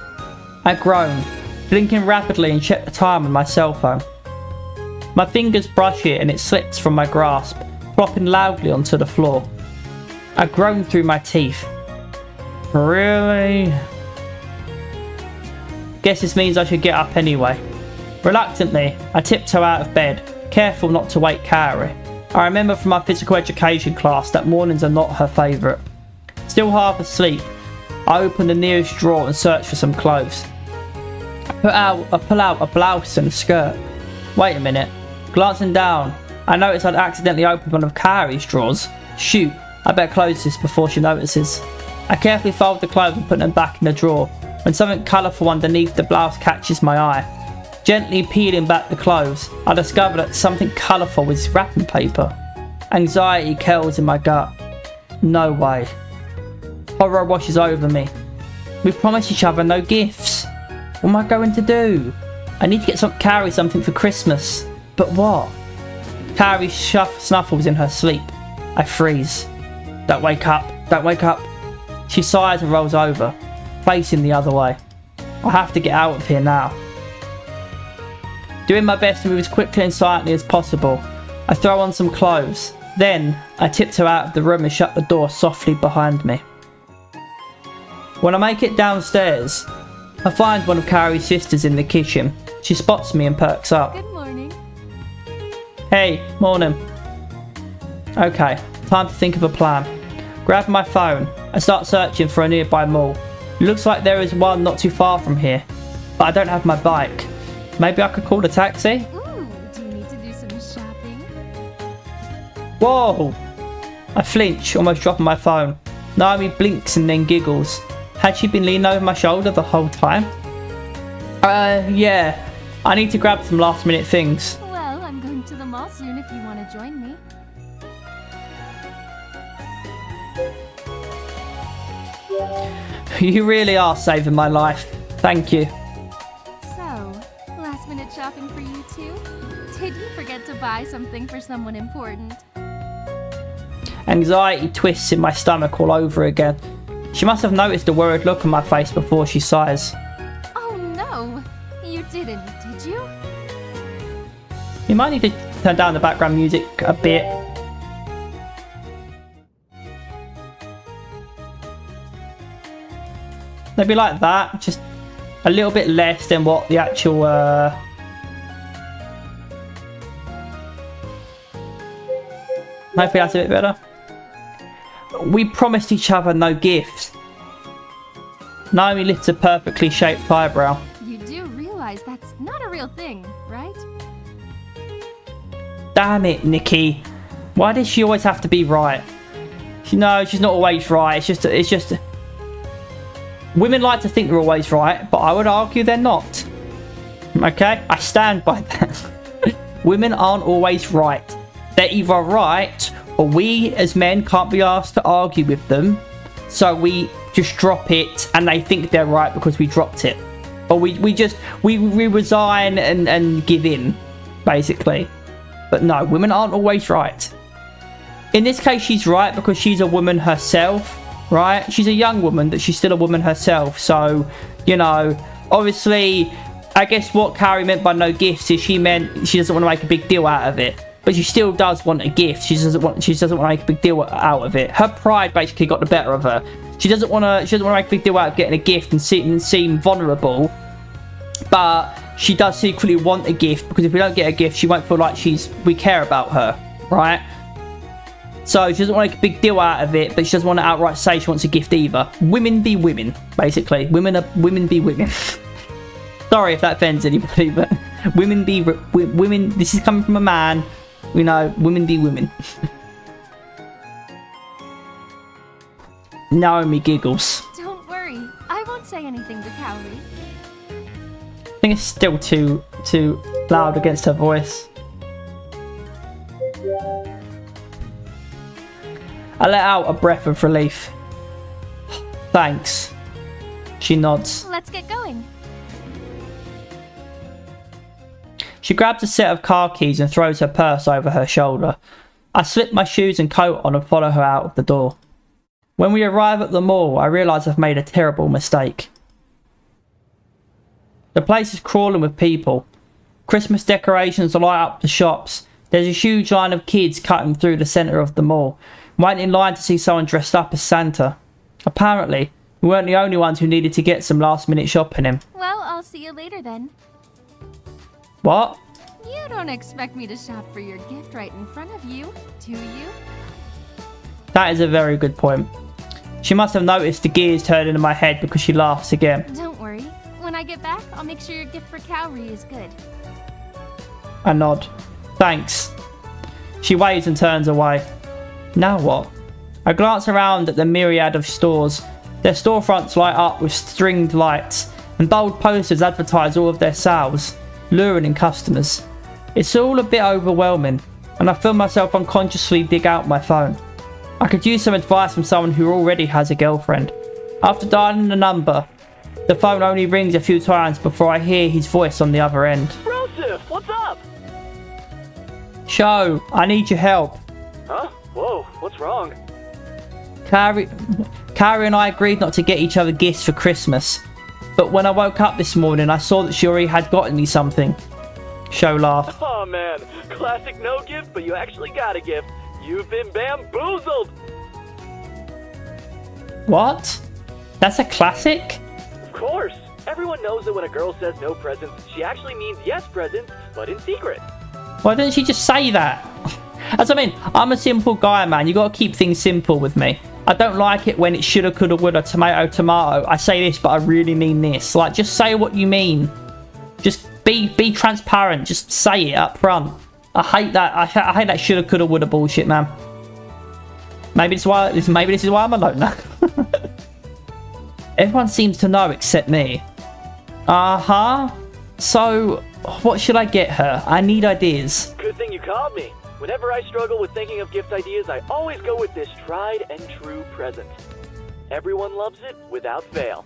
I groan, blinking rapidly and check the time on my cell phone. My fingers brush it and it slips from my grasp, flopping loudly onto the floor. I groan through my teeth. Really? Guess this means I should get up anyway. Reluctantly, I tiptoe out of bed, careful not to wake Kaori. I remember from my physical education class that mornings are not her favourite. Still half asleep, I open the nearest drawer and search for some clothes. I pull out a blouse and a skirt. Wait a minute. Glancing down, I notice I'd accidentally opened one of Kaori's drawers. Shoot, I better close this before she notices. I carefully fold the clothes and put them back in the drawer, when something colourful underneath the blouse catches my eye. Gently peeling back the clothes, I discover that something colourful was wrapping paper. Anxiety curls in my gut. No way. Horror washes over me. We promised each other no gifts. What am I going to do? I need to get Kaori something for Christmas. But what? Kaori snuffles in her sleep. I freeze. Don't wake up. Don't wake up. She sighs and rolls over, facing the other way. I have to get out of here now. Doing my best to move as quickly and silently as possible, I throw on some clothes. Then, I tiptoe out of the room and shut the door softly behind me. When I make it downstairs, I find one of Kaori's sisters in the kitchen. She spots me and perks up. Good morning. Hey, morning. Okay, time to think of a plan. Grab my phone and start searching for a nearby mall. It looks like there is one not too far from here, but I don't have my bike. Maybe I could call a taxi? Ooh, do you need to do some shopping? Whoa! I flinch, almost dropping my phone. Naomi blinks and then giggles. Had she been leaning over my shoulder the whole time? Yeah. I need to grab some last minute things. Well, I'm going to the mall soon if you want to join me. You really are saving my life. Thank you. So, last minute shopping for you too? Did you forget to buy something for someone important? Anxiety twists in my stomach all over again. She must have noticed the worried look on my face before she sighs. Oh no, you didn't, did you? You might need to turn down the background music a bit. Maybe like that, just a little bit less than what the actual hopefully that's a bit better. We promised each other no gifts. Naomi lifts a perfectly shaped eyebrow. You do realize that's not a real thing, right? Damn it, Nikki. Why does she always have to be right? No, she's not always right. It's just... Women like to think they're always right, but I would argue they're not. Okay? I stand by that. Women aren't always right. They're either right, or we as men can't be asked to argue with them, so we just drop it and they think they're right because we dropped it. Or we resign and give in, basically. But no, women aren't always right. In this case, she's right because she's a woman herself, right? She's a young woman, but she's still a woman herself. So, you know, obviously, I guess what Kaori meant by no gifts is she meant she doesn't want to make a big deal out of it. But she still does want a gift. She doesn't want to make a big deal out of it. Her pride basically got the better of her. She doesn't want to make a big deal out of getting a gift and seem vulnerable. But she does secretly want a gift, because if we don't get a gift, she won't feel like we care about her, right? So she doesn't want to make a big deal out of it, but she doesn't want to outright say she wants a gift either. Women be women, basically. Women be women. Sorry if that offends anybody, but women be women. This is coming from a man. You know, women be women. Naomi giggles. Don't worry, I won't say anything to Kaori. I think it's still too loud against her voice. I let out a breath of relief. Thanks. She nods. Let's get going. She grabs a set of car keys and throws her purse over her shoulder. I slip my shoes and coat on and follow her out of the door. When we arrive at the mall, I realise I've made a terrible mistake. The place is crawling with people. Christmas decorations light up the shops. There's a huge line of kids cutting through the centre of the mall, waiting in line to see someone dressed up as Santa. Apparently, we weren't the only ones who needed to get some last-minute shopping in. Well, I'll see you later then. What? You don't expect me to shop for your gift right in front of you, do you? That is a very good point. She must have noticed the gears turning in my head because she laughs again. Don't worry. When I get back, I'll make sure your gift for Kaori is good. I nod. Thanks. She waves and turns away. Now what? I glance around at the myriad of stores. Their storefronts light up with stringed lights, and bold posters advertise all of their sales, luring in customers. It's all a bit overwhelming, and I feel myself unconsciously dig out my phone. I could use some advice from someone who already has a girlfriend. After dialing the number, the phone only rings a few times before I hear his voice on the other end. Brosif, what's up? Sho, I need your help. Huh? Whoa, what's wrong? Kaori and I agreed not to get each other gifts for Christmas. But when I woke up this morning, I saw that she already had gotten me something. Sho laughed. Oh man, classic no gift, but you actually got a gift. You've been bamboozled! What? That's a classic? Of course! Everyone knows that when a girl says no presents, she actually means yes presents, but in secret. Why didn't she just say that? As I mean, I'm a simple guy, man. You gotta keep things simple with me. I don't like it when it's shoulda, coulda, woulda, tomato, tomato. I say this, but I really mean this. Like, just say what you mean. Just be transparent. Just say it up front. I hate that. I hate that shoulda, coulda, woulda bullshit, man. Maybe this is why I'm a loner. Everyone seems to know except me. Uh-huh. So, what should I get her? I need ideas. Good thing you called me. Whenever I struggle with thinking of gift ideas, I always go with this tried and true present. Everyone loves it without fail.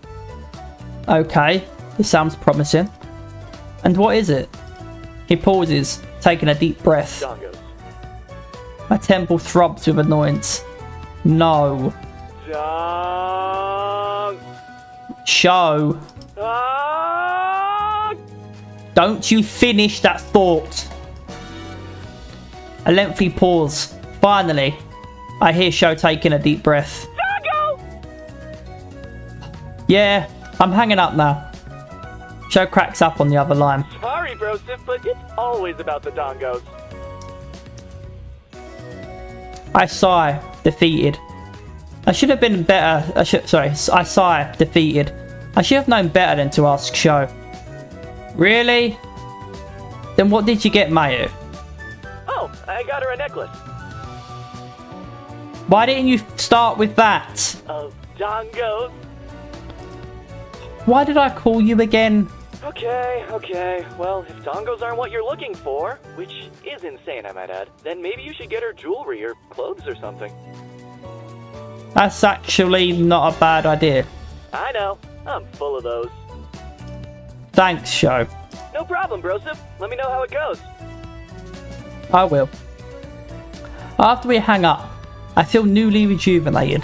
Okay, this sounds promising. And what is it? He pauses, taking a deep breath. Dongos. My temple throbs with annoyance. No. Dongos. Show. Don't you finish that thought. A lengthy pause. Finally, I hear Show taking a deep breath. Yeah, I'm hanging up now. Show cracks up on the other line. Sorry, Brosif, but it's always about the dongos. I sigh, defeated. I should have been better. I sigh, defeated. I should have known better than to ask Show. Really? Then what did you get Mayu? Oh, I got her a necklace. Why didn't you start with that? Of dongos. Why did I call you again? Okay. Well, if dongos aren't what you're looking for, which is insane, I might add, then maybe you should get her jewelry or clothes or something. That's actually not a bad idea. I know. I'm full of those. Thanks, Show. No problem, Brosif. Let me know how it goes. I will. After we hang up, I feel newly rejuvenated.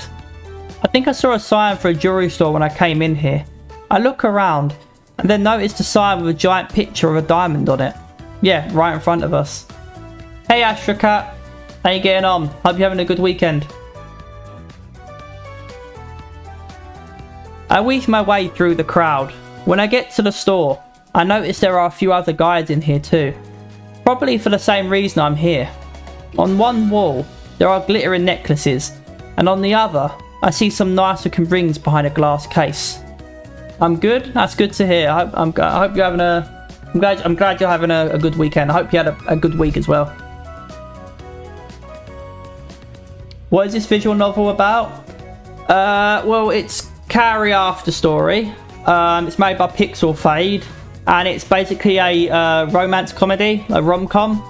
I think I saw a sign for a jewelry store when I came in here. I look around and then noticed a sign with a giant picture of a diamond on it. Yeah, right in front of us. Hey Astra Cat, how you getting on? Hope you're having a good weekend. I weave my way through the crowd. When I get to the store, I notice there are a few other guys in here too. Probably for the same reason I'm here. On one wall, there are glittering necklaces, and on the other, I see some nice looking rings behind a glass case. I'm good. That's good to hear. I hope you're having a. I'm glad you're having a good weekend. I hope you had a good week as well. What is this visual novel about? Well, it's Kaori After Story. It's made by PixelFade, and it's basically a romance comedy, a rom-com.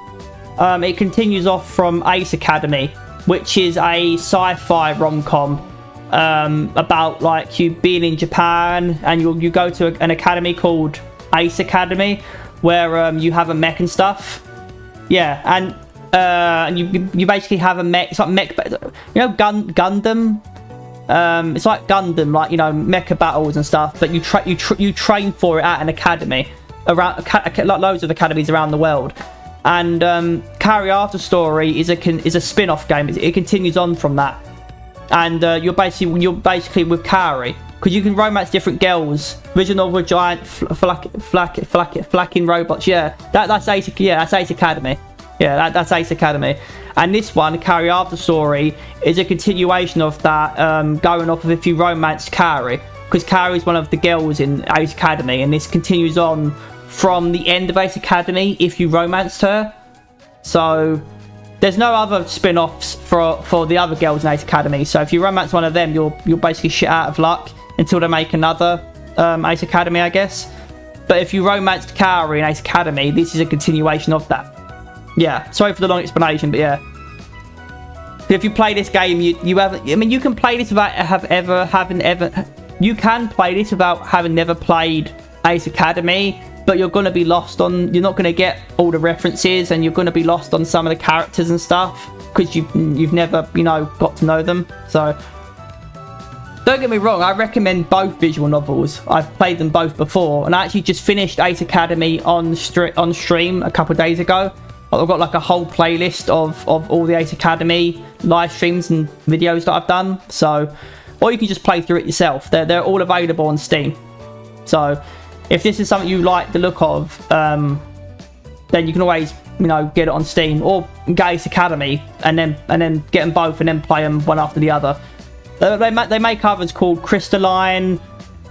It continues off from Ace Academy, which is a sci-fi rom-com. About like you being in Japan and you go to an academy called Ace Academy where you have a mech and stuff. Yeah, and you basically have a mech. It's like mech, you know, Gundam. It's like Gundam, like, you know, mecha battles and stuff. But you train for it at an academy around like loads of academies around the world. And Kaori After Story is a spin-off game. It continues on from that. And you're basically with Kaori, because you can romance different girls. Visual novel giant flacking robots. Yeah, that's Ace. Yeah, that's Ace Academy. Yeah, that's Ace Academy. And this one, Kaori After Story, is a continuation of that, going off of if you romance Kaori, because Kaori is one of the girls in Ace Academy, and this continues on from the end of Ace Academy if you romanced her. So there's no other spin-offs for the other girls in Ace Academy. So if you romance one of them, you're basically shit out of luck until they make another Ace Academy, I guess. But if you romanced Kaori in Ace Academy, this is a continuation of that. Yeah, sorry for the long explanation, but yeah. If you play this game, you can play this without you can play this without having never played Ace Academy. But you're going to be lost on, you're not going to get all the references, and you're going to be lost on some of the characters and stuff because you've never, you know, got to know them. So don't get me wrong, I recommend both visual novels. I've played them both before, and I actually just finished Ace Academy on stream a couple of days ago. I've got like a whole playlist of all the Ace Academy live streams and videos that I've done. So, or you can just play through it yourself. They're all available on Steam. So if this is something you like the look of, then you can always, you know, get it on Steam or get Ace Academy and then get them both and then play them one after the other. They make others called Crystalline,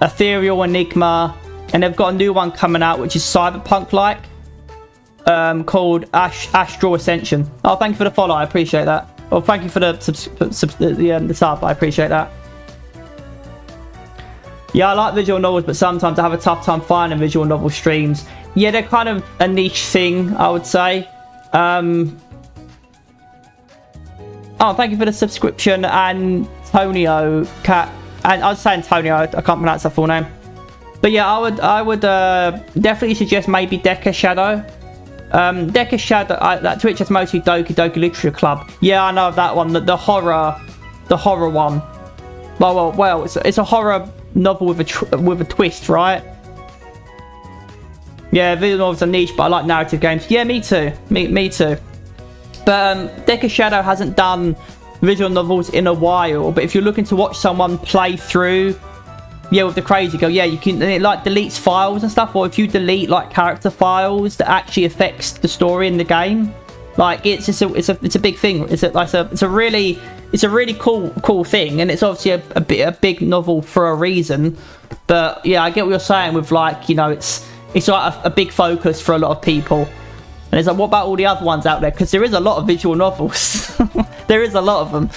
Ethereal Enigma, and they've got a new one coming out which is cyberpunk-like, called Astral Ascension. Oh, thank you for the follow, I appreciate that. Well, thank you for the sub, I appreciate that. Yeah, I like visual novels, but sometimes I have a tough time finding visual novel streams. Yeah, they're kind of a niche thing, I would say. Oh, thank you for the subscription, Antonio Cat. And I was saying Antonio, I can't pronounce that full name. But yeah, I would definitely suggest maybe Deca Shadow. Deca Shadow, that Twitch is mostly Doki Doki Literature Club. Yeah, I know of that one, the horror one. Well, it's a horror novel with a twist, right? Yeah, visual novels are niche, but I like narrative games. Yeah, me too. Me too. But Deck of Shadow hasn't done visual novels in a while. But if you're looking to watch someone play through, yeah, with the Crazy Girl, yeah, you can. It like deletes files and stuff, or if you delete like character files that actually affects the story in the game, like it's a big thing. It's a really cool thing, and it's obviously a big novel for a reason. But yeah, I get what you're saying with like, you know, it's like a big focus for a lot of people. And it's like, what about all the other ones out there? Because there is a lot of visual novels. There is a lot of them.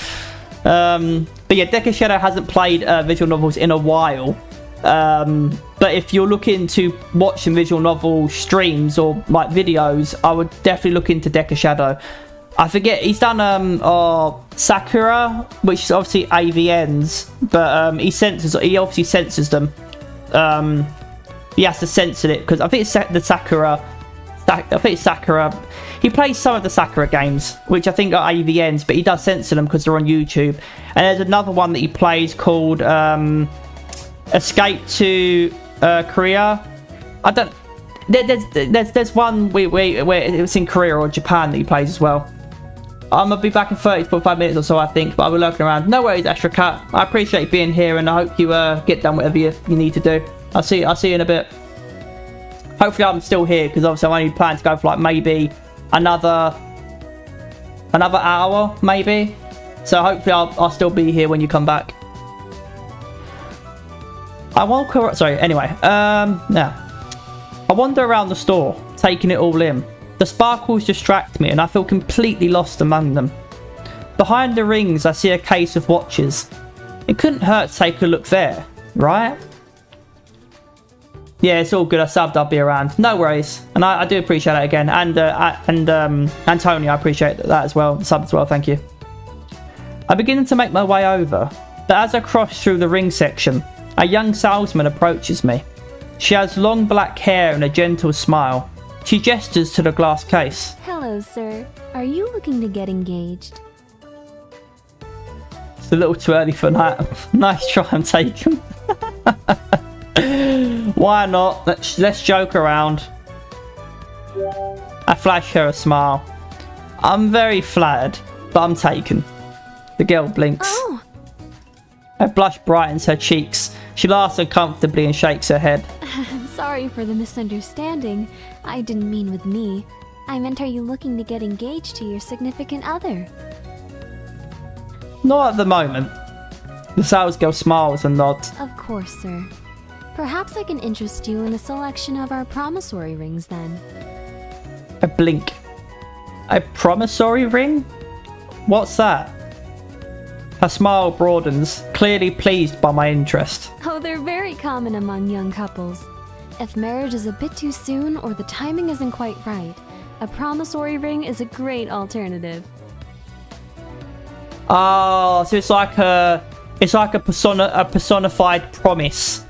But yeah, Deck of Shadow hasn't played visual novels in a while. But if you're looking to watch some visual novel streams or like videos, I would definitely look into Deck of Shadow. I forget, he's done Sakura, which is obviously AVNs, but he obviously censors them. He has to censor it because I think it's the Sakura. I think it's Sakura. He plays some of the Sakura games, which I think are AVNs, but he does censor them because they're on YouTube. And there's another one that he plays called Escape to Korea. I don't. There's one where it's in Korea or Japan that he plays as well. I'm gonna be back in 30 to 45 minutes or so, I think, but I'll be lurking around. No worries, Astro Cat. I appreciate you being here, and I hope you get done whatever you need to do. I'll see you in a bit. Hopefully I'm still here, because obviously I'm only planning to go for like maybe another hour, maybe. So hopefully I'll still be here when you come back. Anyway, I wander around the store, taking it all in. The sparkles distract me, and I feel completely lost among them. Behind the rings, I see a case of watches. It couldn't hurt to take a look there, right? Yeah, it's all good. I subbed. I'll be around. No worries. And I do appreciate it again. And Antonio, I appreciate that as well. Sub as well. Thank you. I begin to make my way over, but as I cross through the ring section, a young salesman approaches me. She has long black hair and a gentle smile. She gestures to the glass case. Hello, sir. Are you looking to get engaged? It's a little too early for that. Nice try, I'm taken. Why not? Let's joke around. I flash her a smile. I'm very flattered, but I'm taken. The girl blinks. Oh. A blush brightens her cheeks. She laughs uncomfortably and shakes her head. I'm sorry for the misunderstanding. I didn't mean with me. I meant, are you looking to get engaged to your significant other? Not at the moment. The sales girl smiles and nods. Of course, sir. Perhaps I can interest you in a selection of our promissory rings then. I blink. A promissory ring? What's that? Her smile broadens, clearly pleased by my interest. Oh, they're very common among young couples. If marriage is a bit too soon or the timing isn't quite right, a promissory ring is a great alternative. Oh, so it's like a personified promise,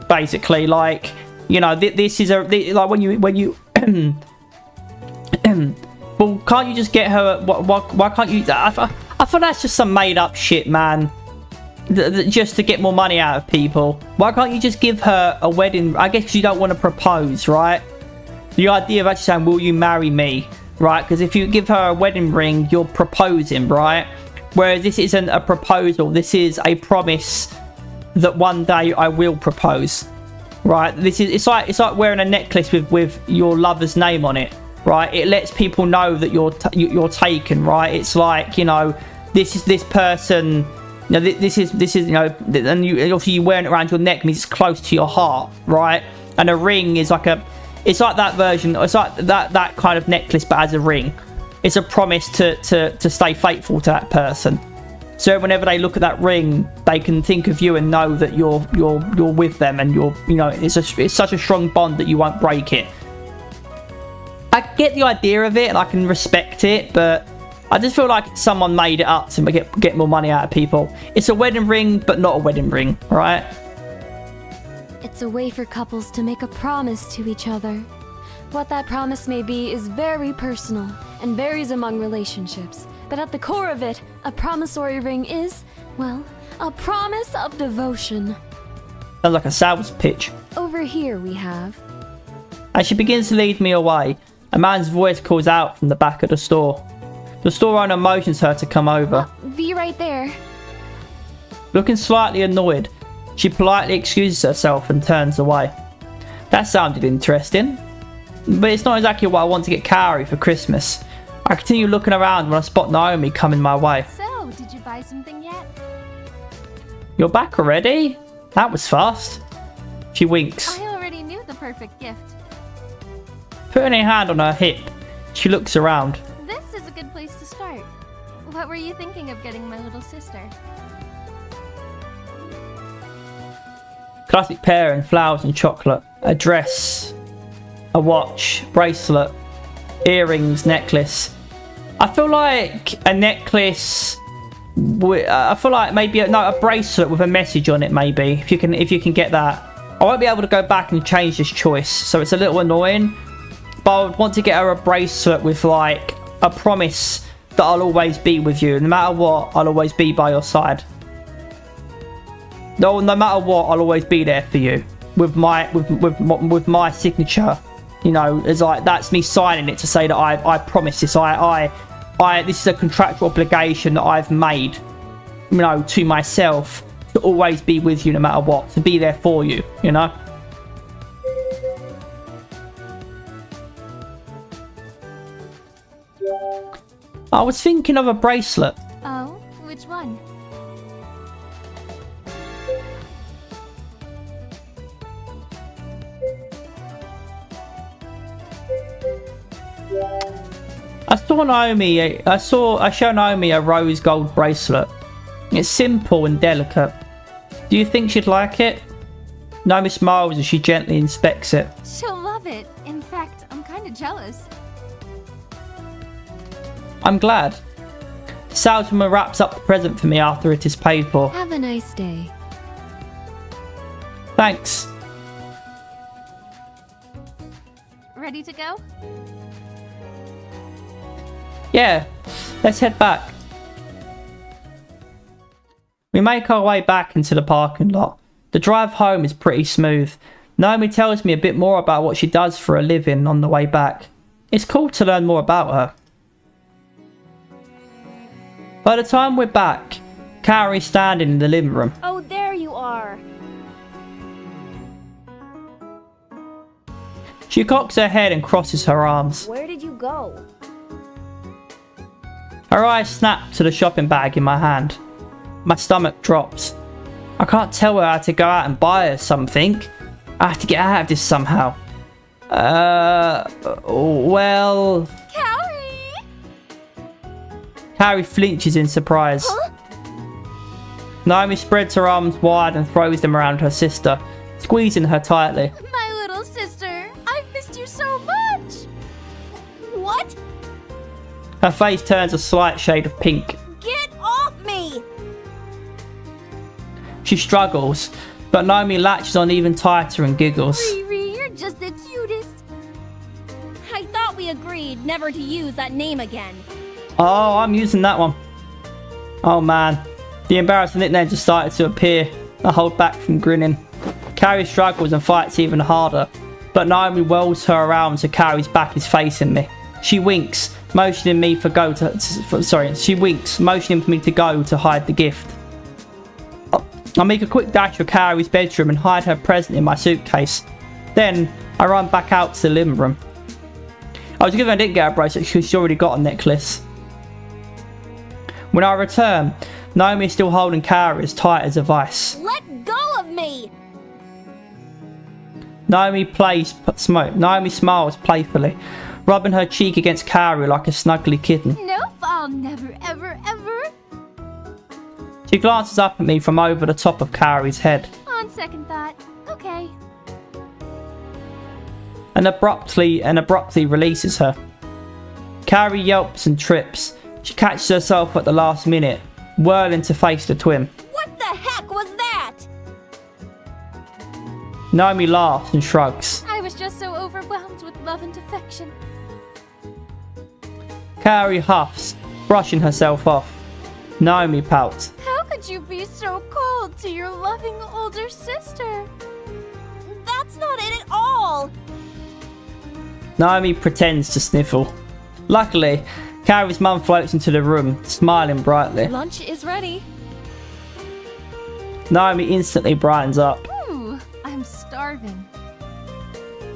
basically. Like, you know, this is like when you well, can't you just get her? Why can't you? I thought that's just some made up shit, man. Just to get more money out of people. Why can't you just give her a wedding? I guess you don't want to propose, right? The idea of actually saying, will you marry me? Right? Because if you give her a wedding ring, you're proposing, right? Whereas this isn't a proposal. This is a promise that one day I will propose. Right? It's like wearing a necklace with your lover's name on it. Right? It lets people know that you're taken, right? It's like, you know, this is this person. You know, this is you know, and obviously you wearing it around your neck means it's close to your heart, right? And a ring is like it's like that version. It's like that kind of necklace, but as a ring. It's a promise to stay faithful to that person. So whenever they look at that ring, they can think of you and know that you're with them, and you know, it's such a strong bond that you won't break it. I get the idea of it, and I can respect it, but I just feel like someone made it up to get more money out of people. It's a wedding ring, but not a wedding ring, right? It's a way for couples to make a promise to each other. What that promise may be is very personal and varies among relationships. But at the core of it, a promissory ring is, well, a promise of devotion. Sounds like a sales pitch. Over here we have... As she begins to lead me away, a man's voice calls out from the back of the store. The store owner motions her to come over. Be right there. Looking slightly annoyed, she politely excuses herself and turns away. That sounded interesting, but it's not exactly what I want to get Kaori for Christmas. I continue looking around when I spot Naomi coming my way. So, did you buy something yet? You're back already? That was fast. She winks. I already knew the perfect gift. Putting a hand on her hip, she looks around. This is a good place to start. What were you thinking of getting my little sister? Classic pairing, flowers and chocolate. A dress, a watch, bracelet, earrings, necklace. I feel like a necklace. I feel like maybe a bracelet with a message on it. Maybe if you can get that. I won't be able to go back and change this choice, so it's a little annoying. But I would want to get her a bracelet with like a promise that I'll always be with you. No matter what, I'll always be by your side. No matter what, I'll always be there for you. With my signature. You know, it's like that's me signing it to say that I promise this. This is a contractual obligation that I've made, you know, to myself to always be with you no matter what, to be there for you, you know. I was thinking of a bracelet. Oh, which one? I show Naomi a rose gold bracelet. It's simple and delicate. Do you think she'd like it? Naomi smiles as she gently inspects it. She'll love it. In fact, I'm kind of jealous. I'm glad. The saleswoman wraps up the present for me after it is paid for. Have a nice day. Thanks. Ready to go? Yeah, let's head back. We make our way back into the parking lot. The drive home is pretty smooth. Naomi tells me a bit more about what she does for a living on the way back. It's cool to learn more about her. By the time we're back, Kaori's standing in the living room. Oh, there you are. She cocks her head and crosses her arms. Where did you go? Her eyes snap to the shopping bag in my hand. My stomach drops. I can't tell her how to go out and buy her something. I have to get out of this somehow. Well... Kaori! Kaori flinches in surprise. Huh? Naomi spreads her arms wide and throws them around her sister, squeezing her tightly. My little sister! I've missed you so much! What? Her face turns a slight shade of pink. Get off me! She struggles, but Naomi latches on even tighter and giggles. Riri, you're just the cutest! I thought we agreed never to use that name again. Oh, I'm using that one. Oh man, the embarrassing nickname just started to appear. I hold back from grinning. Kaori struggles and fights even harder, but Naomi whirls her around so Kaori's back is facing me. She winks, motioning me for me to go to hide the gift. I make a quick dash for Kaori's bedroom and hide her present in my suitcase. Then I run back out to the living room. I was given I didn't get a bracelet because she already got a necklace. When I return, Naomi is still holding Kaori as tight as a vice. Let go of me! Naomi smiles playfully, rubbing her cheek against Kaori like a snuggly kitten. Nope, I'll never, ever, ever. She glances up at me from over the top of Kaori's head. On second thought, okay. And abruptly releases her. Kaori yelps and trips. She catches herself at the last minute, whirling to face the twin. What the heck was that? Naomi laughs and shrugs. I was just so overwhelmed with love and affection. Kaori huffs, brushing herself off. Naomi pouts. How could could you be so cold to your loving older sister? That's not it at all. Naomi pretends to sniffle. Luckily, Kaori's mum floats into the room, smiling brightly. Lunch is ready. Naomi instantly brightens up. Ooh, I'm starving.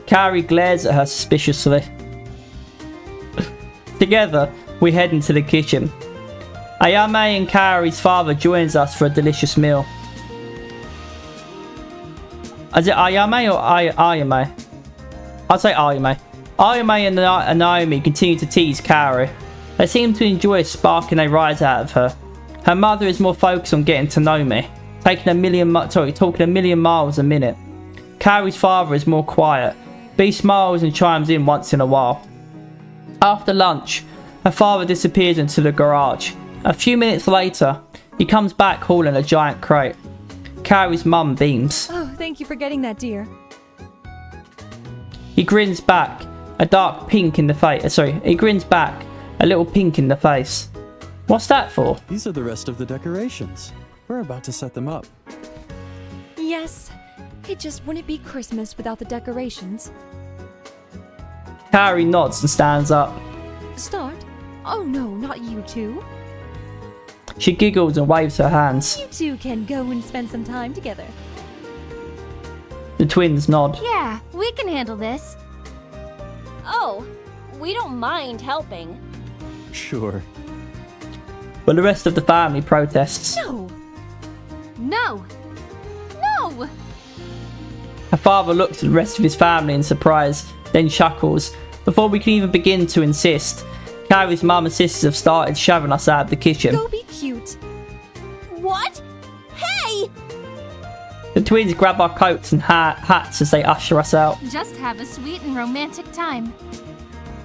Kaori glares at her suspiciously. Together, we head into the kitchen. Ayame and Kaori's father joins us for a delicious meal. Is it Ayame or Ayame? I'll say Ayame. Ayame and Naomi continue to tease Kaori. They seem to enjoy sparking a rise out of her. Her mother is more focused on getting to know me, talking a million miles a minute. Kaori's father is more quiet, but he smiles and chimes in once in a while. After lunch, her father disappears into the garage. A few minutes later, he comes back hauling a giant crate. Kaori's mum beams. Oh, thank you for getting that, dear. He grins back, a dark pink in the face. He grins back, a little pink in the face. What's that for? These are the rest of the decorations. We're about to set them up. Yes, it just wouldn't be Christmas without the decorations. Kaori nods and stands up. Start? Oh no, not you two. She giggles and waves her hands. You two can go and spend some time together. The twins nod. Yeah, we can handle this. Oh, we don't mind helping. Sure. But the rest of the family protests. No! No! No! Her father looks at the rest of his family in surprise, then chuckles. Before we can even begin to insist, Kaori's mum and sisters have started shoving us out of the kitchen. Go be cute. What? Hey! The twins grab our coats and hats as they usher us out. Just have a sweet and romantic time.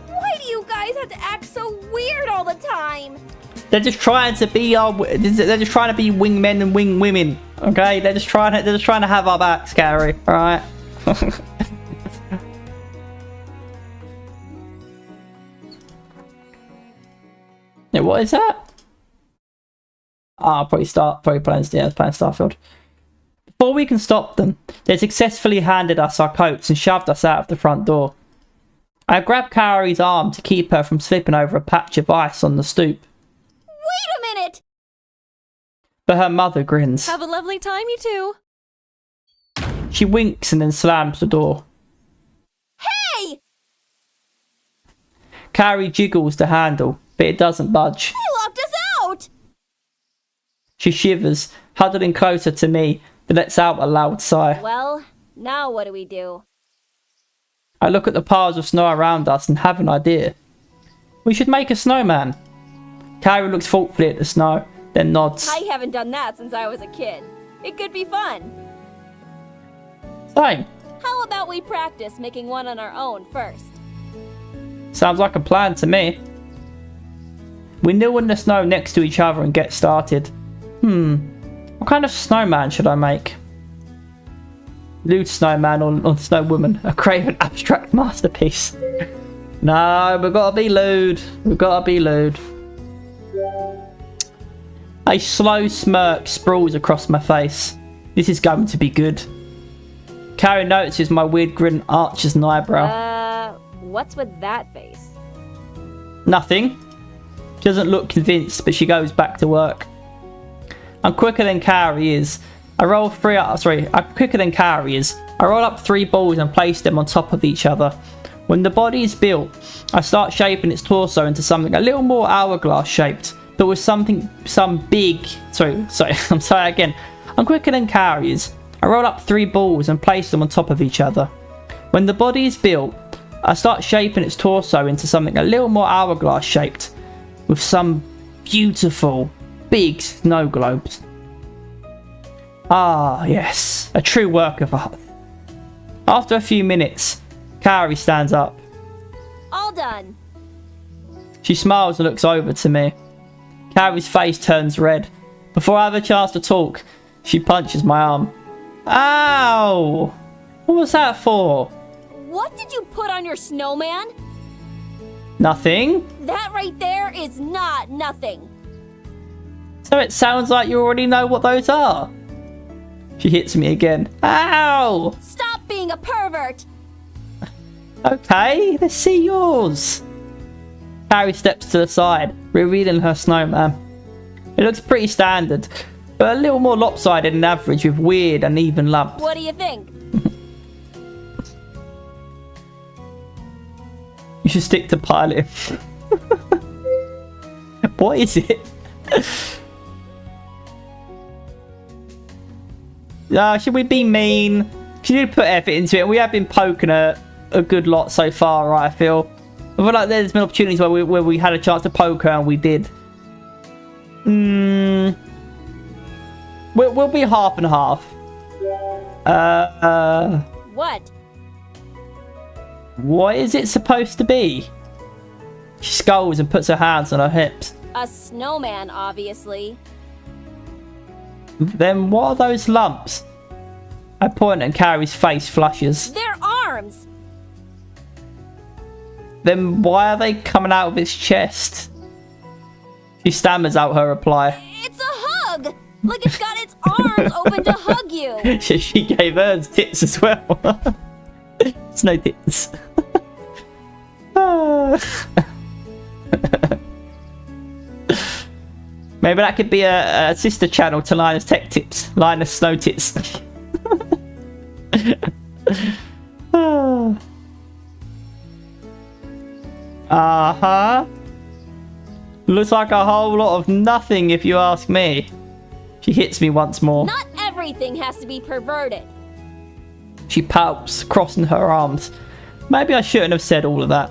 Why do you guys have to act so weird all the time? They're just trying to be they're just trying to be wingmen and wing women. Okay, they're just trying to have our backs, Kaori. All right. Yeah, what is that? Probably playing Starfield. Before we can stop them, they successfully handed us our coats and shoved us out of the front door. I grabbed Kaori's arm to keep her from slipping over a patch of ice on the stoop. Wait a minute! But her mother grins. Have a lovely time, you two. She winks and then slams the door. Hey! Kaori jiggles the handle, but it doesn't budge. They locked us out! She shivers, huddling closer to me, but lets out a loud sigh. Well, now what do we do? I look at the piles of snow around us and have an idea. We should make a snowman. Kaori looks thoughtfully at the snow, then nods. I haven't done that since I was a kid. It could be fun. Same. How about we practice making one on our own first? Sounds like a plan to me. We kneel in the snow next to each other and get started. What kind of snowman should I make? Lewd snowman or snow woman? A craven abstract masterpiece. No, we've got to be lewd. We've got to be lewd. A slow smirk sprawls across my face. This is going to be good. Kaori notices my weird grin arches an eyebrow. What's with that face? Nothing. She doesn't look convinced, but she goes back to work. I'm quicker than Kaori is. I'm quicker than Kaori is. I roll up 3 balls and place them on top of each other. When the body is built, I start shaping its torso into something a little more hourglass shaped, but with I'm sorry again. I'm quicker than Kaori is. I roll up 3 balls and place them on top of each other. When the body is built, I start shaping its torso into something a little more hourglass shaped, with some beautiful, big snow globes. Ah, yes, a true work of art. After a few minutes, Kaori stands up. All done. She smiles and looks over to me. Kaori's face turns red. Before I have a chance to talk, she punches my arm. Ow! What was that for? What did you put on your snowman? Nothing. That right there is not nothing. So it sounds like you already know what those are. She hits me again. Ow! Stop being a pervert! Okay, let's see yours. Kaori steps to the side, revealing her snowman. It looks pretty standard, but a little more lopsided than average with weird and even lumps. What do you think? You should stick to piloting. What is it? Should we be mean? She did put effort into it. We have been poking her a good lot so far, right? I feel like there's been opportunities where we had a chance to poke her and we did. We'll be half and half. What? What is it supposed to be? She scolds and puts her hands on her hips. A snowman, obviously. Then what are those lumps? I point and Kaori's face flushes. They're arms! Then why are they coming out of its chest? She stammers out her reply. It's a hug! Like it's got its arms open to hug you! She gave hers tits as well. It's no tits. Maybe that could be a sister channel to Linus Tech Tips. Linus Snow Tits. Uh-huh. Looks like a whole lot of nothing if you ask me. She hits me once more. Not everything has to be perverted. She pouts, crossing her arms. Maybe I shouldn't have said all of that.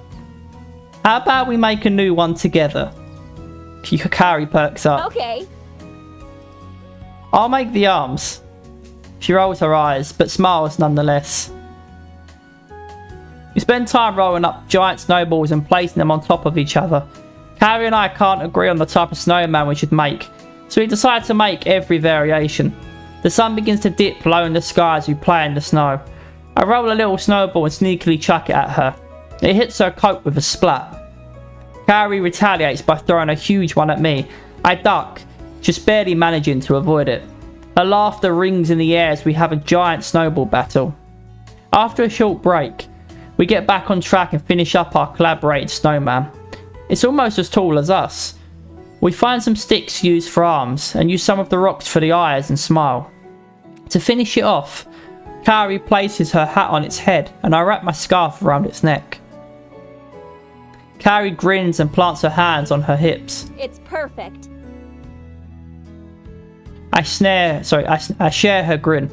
How about we make a new one together? Kaori perks up. Okay. I'll make the arms. She rolls her eyes, but smiles nonetheless. We spend time rolling up giant snowballs and placing them on top of each other. Kaori and I can't agree on the type of snowman we should make, so we decide to make every variation. The sun begins to dip low in the sky as we play in the snow. I roll a little snowball and sneakily chuck it at her. It hits her coat with a splat. Kaori retaliates by throwing a huge one at me. I duck, just barely managing to avoid it. Her laughter rings in the air as we have a giant snowball battle. After a short break, we get back on track and finish up our collaborated snowman. It's almost as tall as us. We find some sticks used for arms and use some of the rocks for the eyes and smile. To finish it off, Kaori places her hat on its head and I wrap my scarf around its neck. Kaori grins and plants her hands on her hips. It's perfect. I share her grin.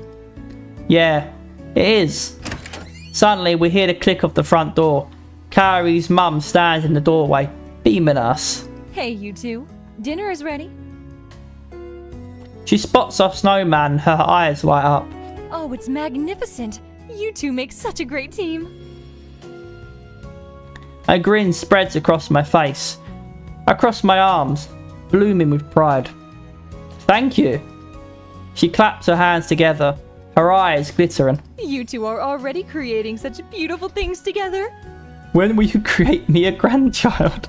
Yeah, it is. Suddenly we hear the click of the front door. Kaori's mum stands in the doorway, beaming at us. Hey, you two. Dinner is ready. She spots our snowman and her eyes light up. Oh, it's magnificent. You two make such a great team. A grin spreads across my face. I cross my arms, blooming with pride. Thank you. She claps her hands together, her eyes glittering. You two are already creating such beautiful things together. When will you create me a grandchild?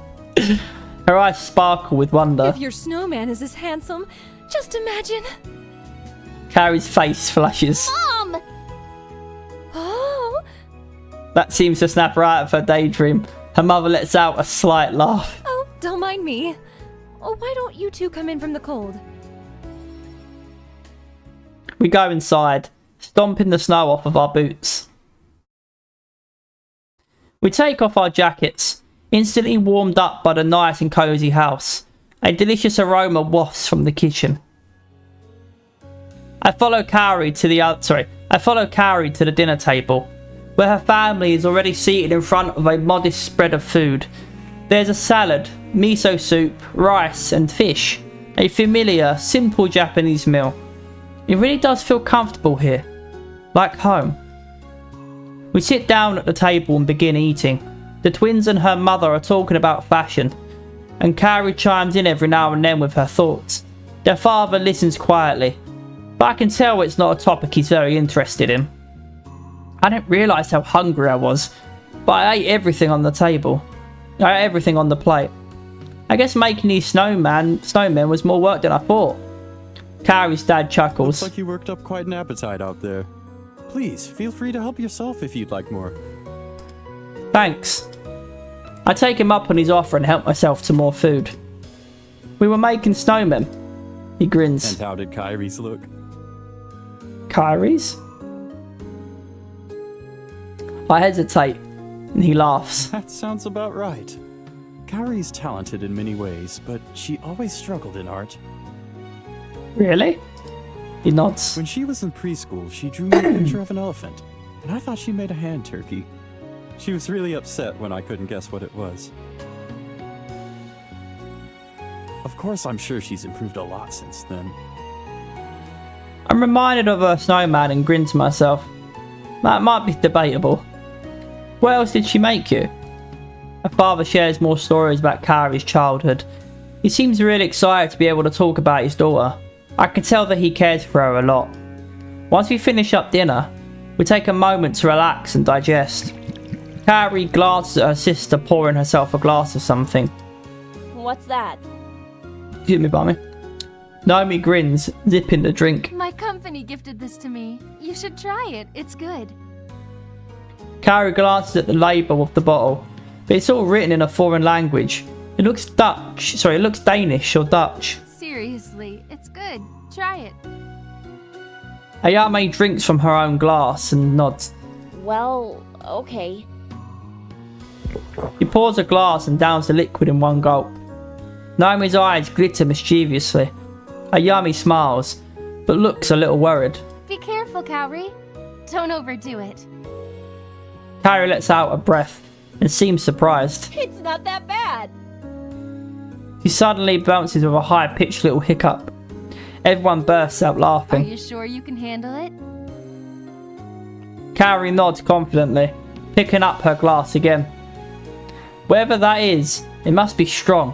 Her eyes sparkle with wonder. If your snowman is as handsome, just imagine. Kaori's face flushes. Mom! Oh, That seems to snap her out of her daydream. Her mother lets out a slight laugh. oh, don't mind me. Oh, why don't you two come in from the cold? We go inside, stomping the snow off of our boots. We take off our jackets, instantly warmed up by the nice and cosy house. A delicious aroma wafts from the kitchen. I follow Kaori to the dinner table, where her family is already seated in front of a modest spread of food. There's a salad, miso soup, rice and fish. A familiar, simple Japanese meal. It really does feel comfortable here, like home. We sit down at the table and begin eating. The twins and her mother are talking about fashion, and Kaori chimes in every now and then with her thoughts. Their father listens quietly, but I can tell it's not a topic he's very interested in. I didn't realise how hungry I was, but I ate everything on the table. I ate everything on the plate. I guess making these snowmen was more work than I thought. Kaori's dad chuckles. Looks like you worked up quite an appetite out there. Please, feel free to help yourself if you'd like more. Thanks. I take him up on his offer and help myself to more food. We were making snowmen. He grins. And how did Kaori's look? Kaori's? I hesitate, and he laughs. That sounds about right. Kaori's talented in many ways, but she always struggled in art. Really? He nods. When she was in preschool, she drew me a picture of an elephant, and I thought she made a hand turkey. She was really upset when I couldn't guess what it was. Of course, I'm sure she's improved a lot since then. I'm reminded of a snowman and grin to myself. That might be debatable. What else did she make you? Her father shares more stories about Kaori's childhood. He seems really excited to be able to talk about his daughter. I can tell that he cares for her a lot. Once we finish up dinner, we take a moment to relax and digest. Kaori glances at her sister pouring herself a glass of something. What's that? Excuse me, Bummy. Naomi grins, zipping the drink. My company gifted this to me. You should try it. It's good. Kaori glances at the label of the bottle, but it's all written in a foreign language. It looks Danish or Dutch. Seriously, it's good. Try it. Ayame drinks from her own glass and nods. Well, okay. He pours a glass and downs the liquid in one gulp. Naomi's eyes glitter mischievously. Ayame smiles, but looks a little worried. Be careful, Kaori. Don't overdo it. Kaori lets out a breath and seems surprised. It's not that bad. She suddenly bounces with a high-pitched little hiccup. Everyone bursts out Are laughing. you sure you can handle it? Kaori nods confidently, picking up her glass again. Whatever that is, it must be strong.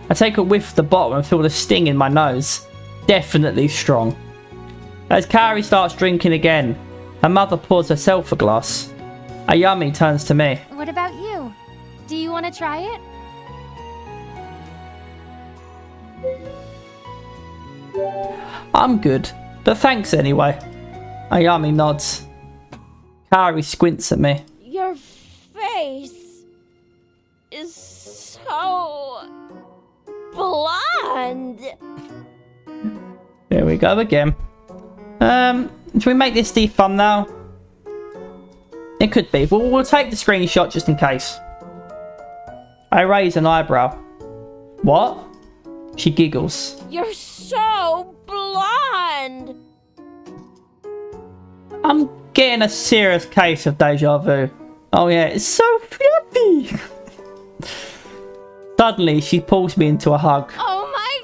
I take a whiff of the bottle and feel the sting in my nose. Definitely strong. As Kaori starts drinking again, her mother pours herself a glass. Ayame turns to me. What about you? Do you want to try it? I'm good, but thanks anyway. Ayame nods. Kaori squints at me. Your face is so blonde. There we go again. Should we make this the thumbnail? It could be, but we'll take the screenshot just in case. I raise an eyebrow. What? She giggles. You're so blonde. I'm getting a serious case of deja vu. Oh yeah, it's so fluffy. Suddenly, she pulls me into a hug. Oh my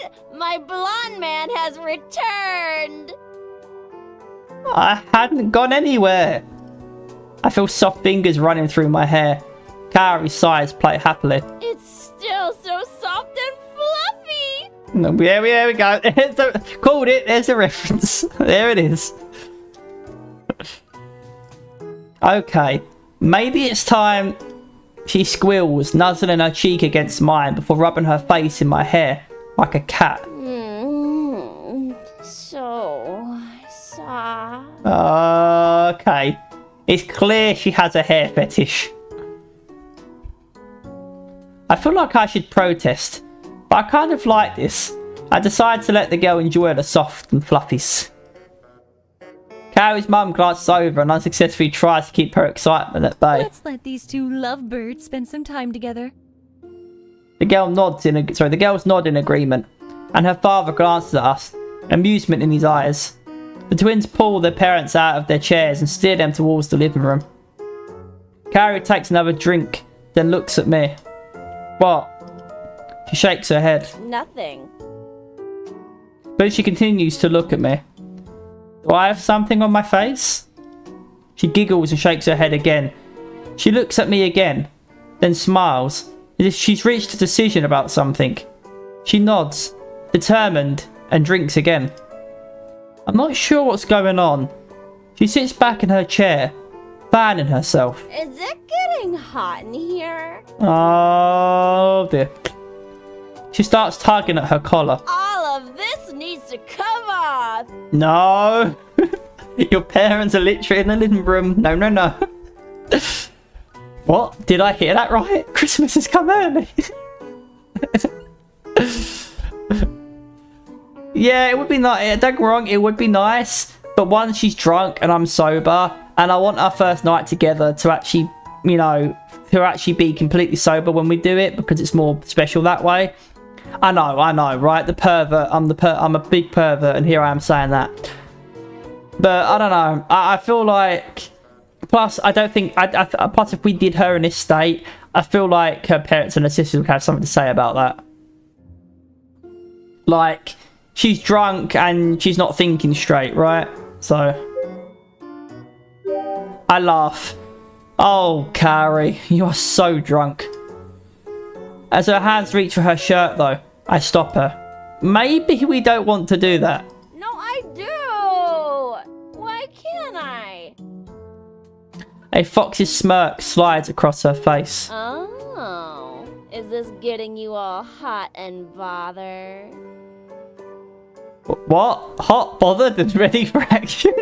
god! My blonde man has returned. I hadn't gone anywhere. I feel soft fingers running through my hair. Kaori's sighs play happily. It's still so soft and fluffy. There we go. Called it. There's a reference. There it is. Okay. Maybe it's time. She squeals, nuzzling her cheek against mine before rubbing her face in my hair like a cat. So soft. Okay. It's clear she has a hair fetish. I feel like I should protest, but I kind of like this. I decide to let the girl enjoy the soft and fluffies. Kaori's mum glances over and unsuccessfully tries to keep her excitement at bay. Let's let these two lovebirds spend some time together. The girls nod in agreement, and her father glances at us, amusement in his eyes. The twins pull their parents out of their chairs and steer them towards the living room. Kaori takes another drink, then looks at me. What? She shakes her head. Nothing. But she continues to look at me. Do I have something on my face? She giggles and shakes her head again. She looks at me again, then smiles, as if she's reached a decision about something. She nods, determined, and drinks again. I'm not sure what's going on. She sits back in her chair, fanning herself. Is it getting hot in here? Oh dear. She starts tugging at her collar. All of this needs to come off. No. Your parents are literally in the living room. No, no, no. What? Did I hear that right? Christmas has come early. Yeah, it would be nice. Don't get me wrong, it would be nice. But once she's drunk and I'm sober, and I want our first night together to actually, you know, to actually be completely sober when we do it, because it's more special that way. I know, right? The pervert. I'm a big pervert, and here I am saying that. But I don't know. I feel like. Plus, I don't think. Plus, if we did her in this state, I feel like her parents and her sisters would have something to say about that. Like, she's drunk and she's not thinking straight, right? So, I laugh. Oh, Kaori, you are so drunk. As her hands reach for her shirt, though, I stop her. Maybe we don't want to do that. No, I do. Why can't I? A fox's smirk slides across her face. Oh, is this getting you all hot and bothered? What? Hot, bothered, and ready for action?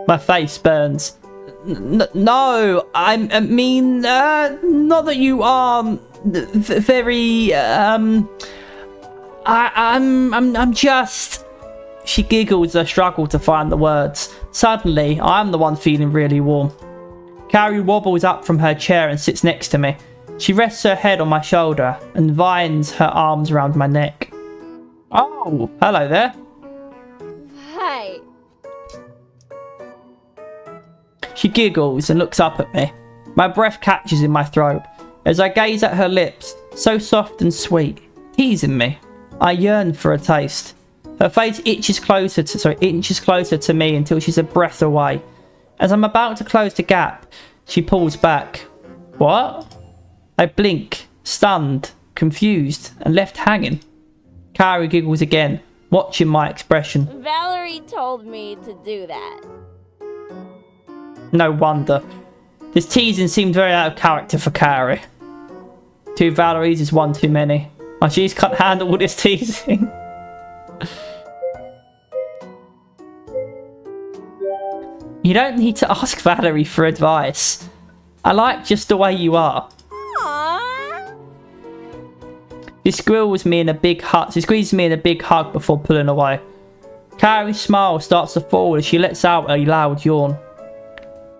My face burns. No, I mean, not that you are very, I'm just... She giggles as I struggle to find the words. Suddenly, I'm the one feeling really warm. Kaori wobbles up from her chair and sits next to me. She rests her head on my shoulder and vines her arms around my neck. Oh, hello there. Hi. She giggles and looks up at me. My breath catches in my throat as I gaze at her lips, so soft and sweet, teasing me. I yearn for a taste. Her face inches closer to me until she's a breath away. As I'm about to close the gap, she pulls back. What? I blink, stunned, confused, and left hanging. Kaori giggles again, watching my expression. Valerie told me to do that. No wonder. This teasing seemed very out of character for Kaori. 2 Valeries is one too many. My G's can't handle all this teasing. You don't need to ask Valerie for advice. I like just the way you are. Aww. She squeezes me in a big hug before pulling away. Kaori's smile starts to fall as she lets out a loud yawn.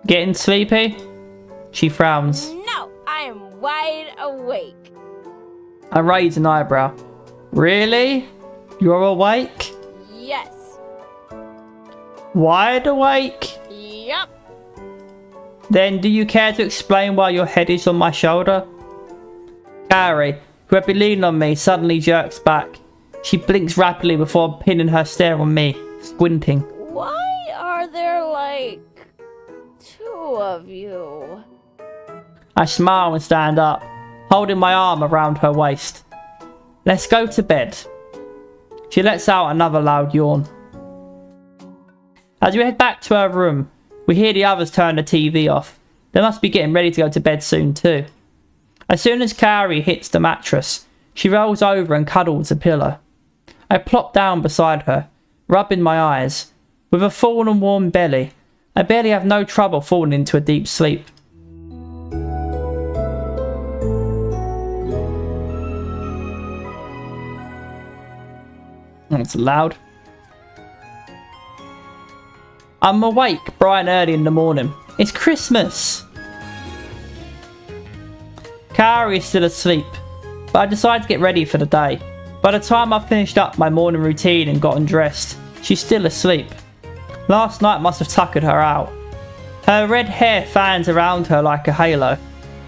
Getting sleepy? She frowns. No, I am wide awake. I raise an eyebrow. Really? You're awake? Yes. Wide awake? Yup. Then do you care to explain why your head is on my shoulder? Kaori, who had been leaning on me, suddenly jerks back. She blinks rapidly before pinning her stare on me, squinting. Why are there like 2 of you? I smile and stand up, holding my arm around her waist. Let's go to bed. She lets out another loud yawn. As we head back to her room, we hear the others turn the TV off. They must be getting ready to go to bed soon too. As soon as Kaori hits the mattress, she rolls over and cuddles a pillow. I plop down beside her, rubbing my eyes. With a full and warm belly, I barely have no trouble falling into a deep sleep. That's loud. I'm awake bright and early in the morning. It's Christmas! Kaori is still asleep, but I decide to get ready for the day. By the time I finished up my morning routine and got undressed, she's still asleep. Last night must have tuckered her out. Her red hair fans around her like a halo.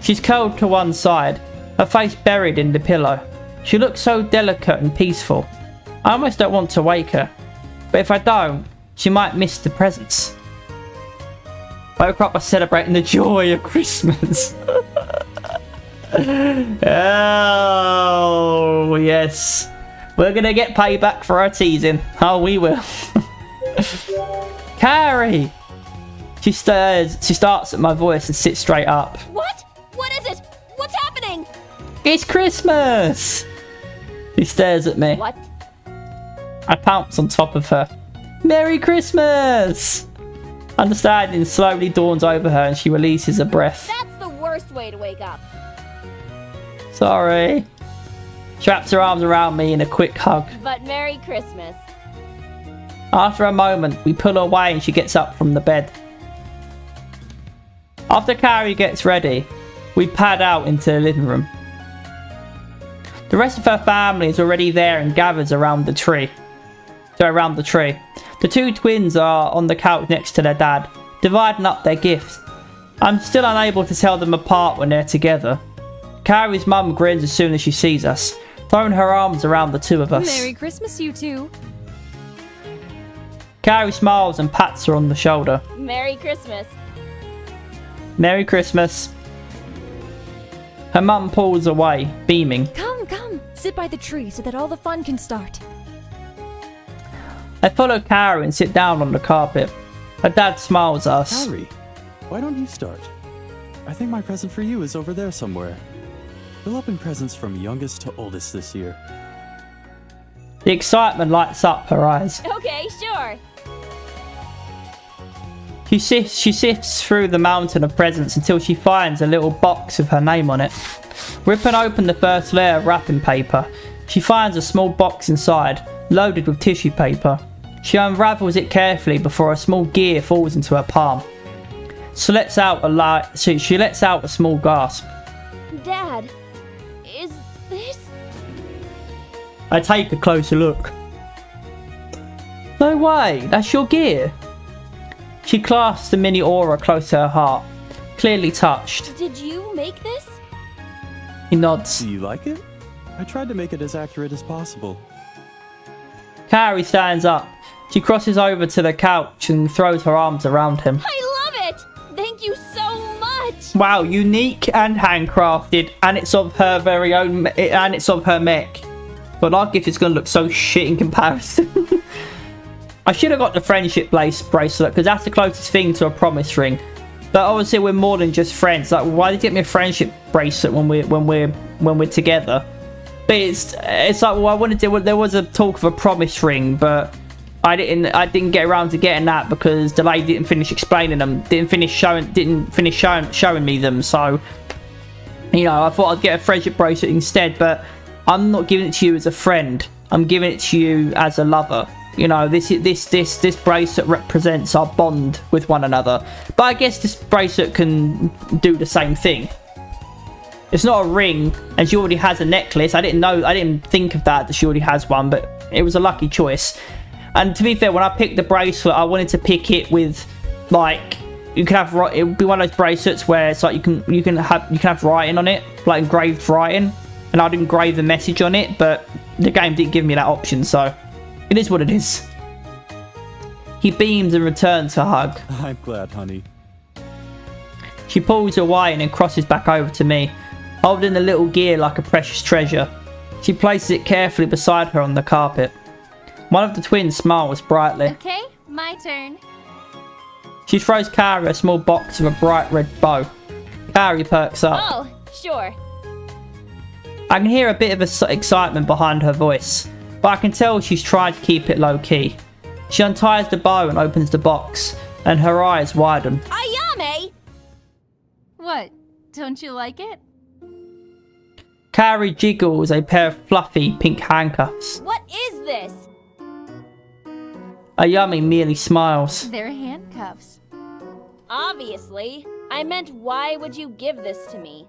She's curled to one side, her face buried in the pillow. She looks so delicate and peaceful. I almost don't want to wake her, but if I don't, she might miss the presents. Woke up by celebrating the joy of Christmas. Oh, yes. We're gonna get payback for our teasing. Oh, we will. Kaori! She starts at my voice and sits straight up. What? What is it? What's happening? It's Christmas! She stares at me. What? I pounce on top of her. Merry Christmas! Understanding slowly dawns over her and she releases a breath. That's the worst way to wake up. Sorry. She wraps her arms around me in a quick hug. But Merry Christmas. After a moment, we pull her away and she gets up from the bed. After Kaori gets ready, we pad out into the living room. The rest of her family is already there and gathers around the tree. The two twins are on the couch next to their dad, dividing up their gifts. I'm still unable to tell them apart when they're together. Kaori's mum grins as soon as she sees us, throwing her arms around the two of us. Merry Christmas, you two. Kaori smiles and pats her on the shoulder. Merry Christmas. Merry Christmas. Her mum pulls away, beaming. Come, come. Sit by the tree so that all the fun can start. I follow Kaori and sit down on the carpet. Her dad smiles at us. Kaori, why don't you start? I think my present for you is over there somewhere. We'll open presents from youngest to oldest this year. The excitement lights up her eyes. Okay, sure. She sifts through the mountain of presents until she finds a little box with her name on it. Ripping open the first layer of wrapping paper, she finds a small box inside, loaded with tissue paper. She unravels it carefully before a small gear falls into her palm. She lets out a small gasp. Dad, is this? I take a closer look. No way, that's your gear. She clasps the mini aura close to her heart, clearly touched. Did you make this? He nods. Do you like it? I tried to make it as accurate as possible. Kaori stands up. She crosses over to the couch and throws her arms around him. I love it! Thank you so much! Wow, unique and handcrafted, and it's of her very own, and it's of her mech. But our gift is going to look so shit in comparison. I should have got the friendship bracelet because that's the closest thing to a promise ring. But obviously we're more than just friends. Like, why did you get me a friendship bracelet when we're together? But it's like, well, I wanted to. There was a talk of a promise ring, but I didn't get around to getting that because the lady didn't finish explaining them, didn't finish showing me them. So, you know, I thought I'd get a friendship bracelet instead. But I'm not giving it to you as a friend. I'm giving it to you as a lover. You know, this bracelet represents our bond with one another. But I guess this bracelet can do the same thing. It's not a ring, and she already has a necklace. I didn't think of that she already has one, but it was a lucky choice. And to be fair, when I picked the bracelet, I wanted to pick it with, like, you can have, it would be one of those bracelets where it's like you can have writing on it, like engraved writing, and I'd engrave the message on it, but the game didn't give me that option, so it is what it is. He beams and returns her hug. I'm glad, honey. She pulls away and then crosses back over to me, holding the little gear like a precious treasure. She places it carefully beside her on the carpet. One of the twins smiles brightly. Okay, my turn. She throws Kaori a small box with a bright red bow. Kaori perks up. Oh, sure. I can hear a bit of excitement behind her voice, but I can tell she's tried to keep it low key. She unties the bow and opens the box, and her eyes widen. Ayame! What? Don't you like it? Kaori jiggles a pair of fluffy pink handcuffs. What is this? Ayami merely smiles. They're handcuffs. Obviously. I meant, why would you give this to me?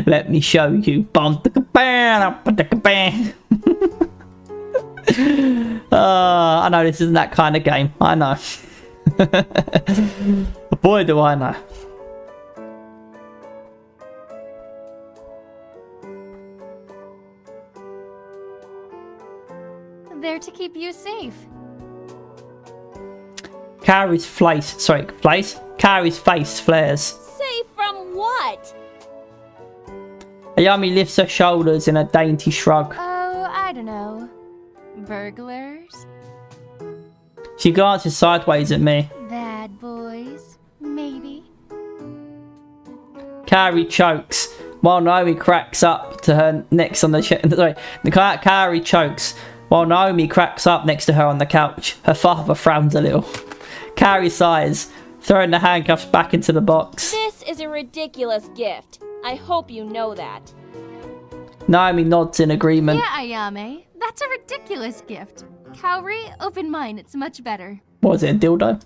Let me show you. I know this isn't that kind of game. I know. Boy, do I know. They're to keep you safe. Kaori's face flares. Safe from what? Ayami lifts her shoulders in a dainty shrug. Oh, I don't know. Burglars? She glances sideways at me. Bad boys? Maybe. Kaori chokes while Naomi cracks up to her next on the Kaori chokes while Naomi cracks up next to her on the couch. Her father frowns a little. Kaori sighs, throwing the handcuffs back into the box. This is a ridiculous gift. I hope you know that. Naomi nods in agreement. Yeah, Ayame. That's a ridiculous gift. Kaori, open mine. It's much better. What is it, a dildo?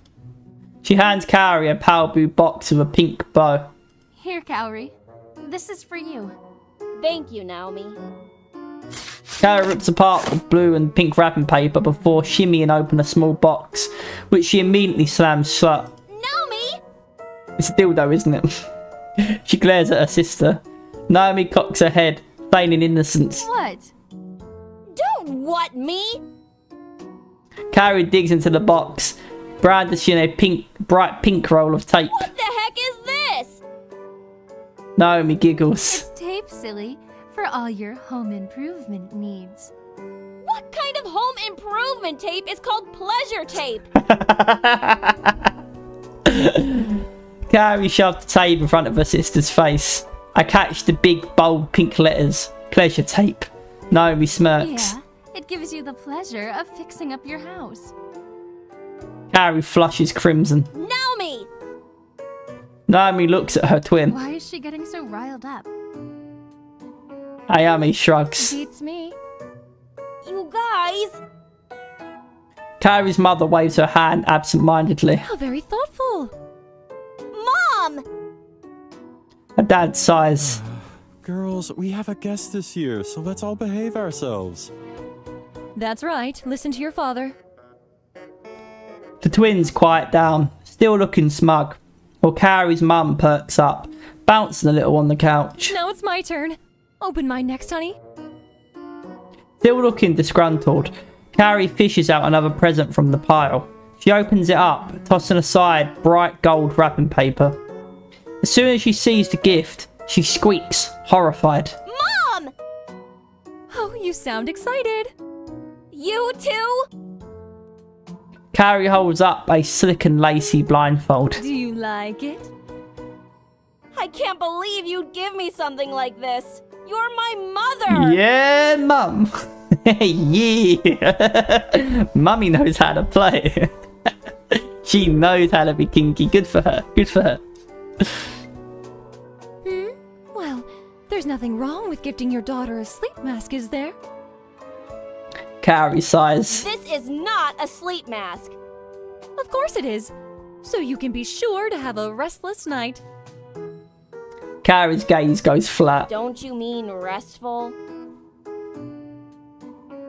She hands Kaori a Palbu box with a pink bow. Here, Kaori. This is for you. Thank you, Naomi. Kaori rips apart the blue and pink wrapping paper before shimmying open a small box, which she immediately slams shut. Naomi! It's a dildo, isn't it? She glares at her sister. Naomi cocks her head, feigning innocence. What? Don't what me? Kaori digs into the box, brandishing a bright pink roll of tape. What the heck is this? Naomi giggles. It's tape, silly, for all your home improvement needs. What kind of home improvement tape is called pleasure tape? Kaori shoved the tape in front of her sister's face. I catch the big, bold pink letters. Pleasure tape. Naomi smirks. Yeah, it gives you the pleasure of fixing up your house. Kaori flushes crimson. Naomi! Naomi looks at her twin. Why is she getting so riled up? Ayame shrugs. Beats me. You guys! Kaori's mother waves her hand absent-mindedly. How very thoughtful. Mom! Her dad sighs. Girls, we have a guest this year, so let's all behave ourselves. That's right. Listen to your father. The twins quiet down, still looking smug, while Kaori's mum perks up, bouncing a little on the couch. Now it's my turn. Open mine next, honey. Still looking disgruntled, Kaori fishes out another present from the pile. She opens it up, tossing aside bright gold wrapping paper. As soon as she sees the gift, she squeaks, horrified. Mom! Oh, you sound excited. You too? Kaori holds up a slick and lacy blindfold. Do you like it? I can't believe you'd give me something like this. You're my mother! Yeah, mum. Yeah. Mummy knows how to play. She knows how to be kinky. Good for her. Good for her. Well, there's nothing wrong with gifting your daughter a sleep mask, is there? Kaori sighs. This is not a sleep mask. Of course it is. So you can be sure to have a restless night. Kaori's gaze goes flat. Don't you mean restful?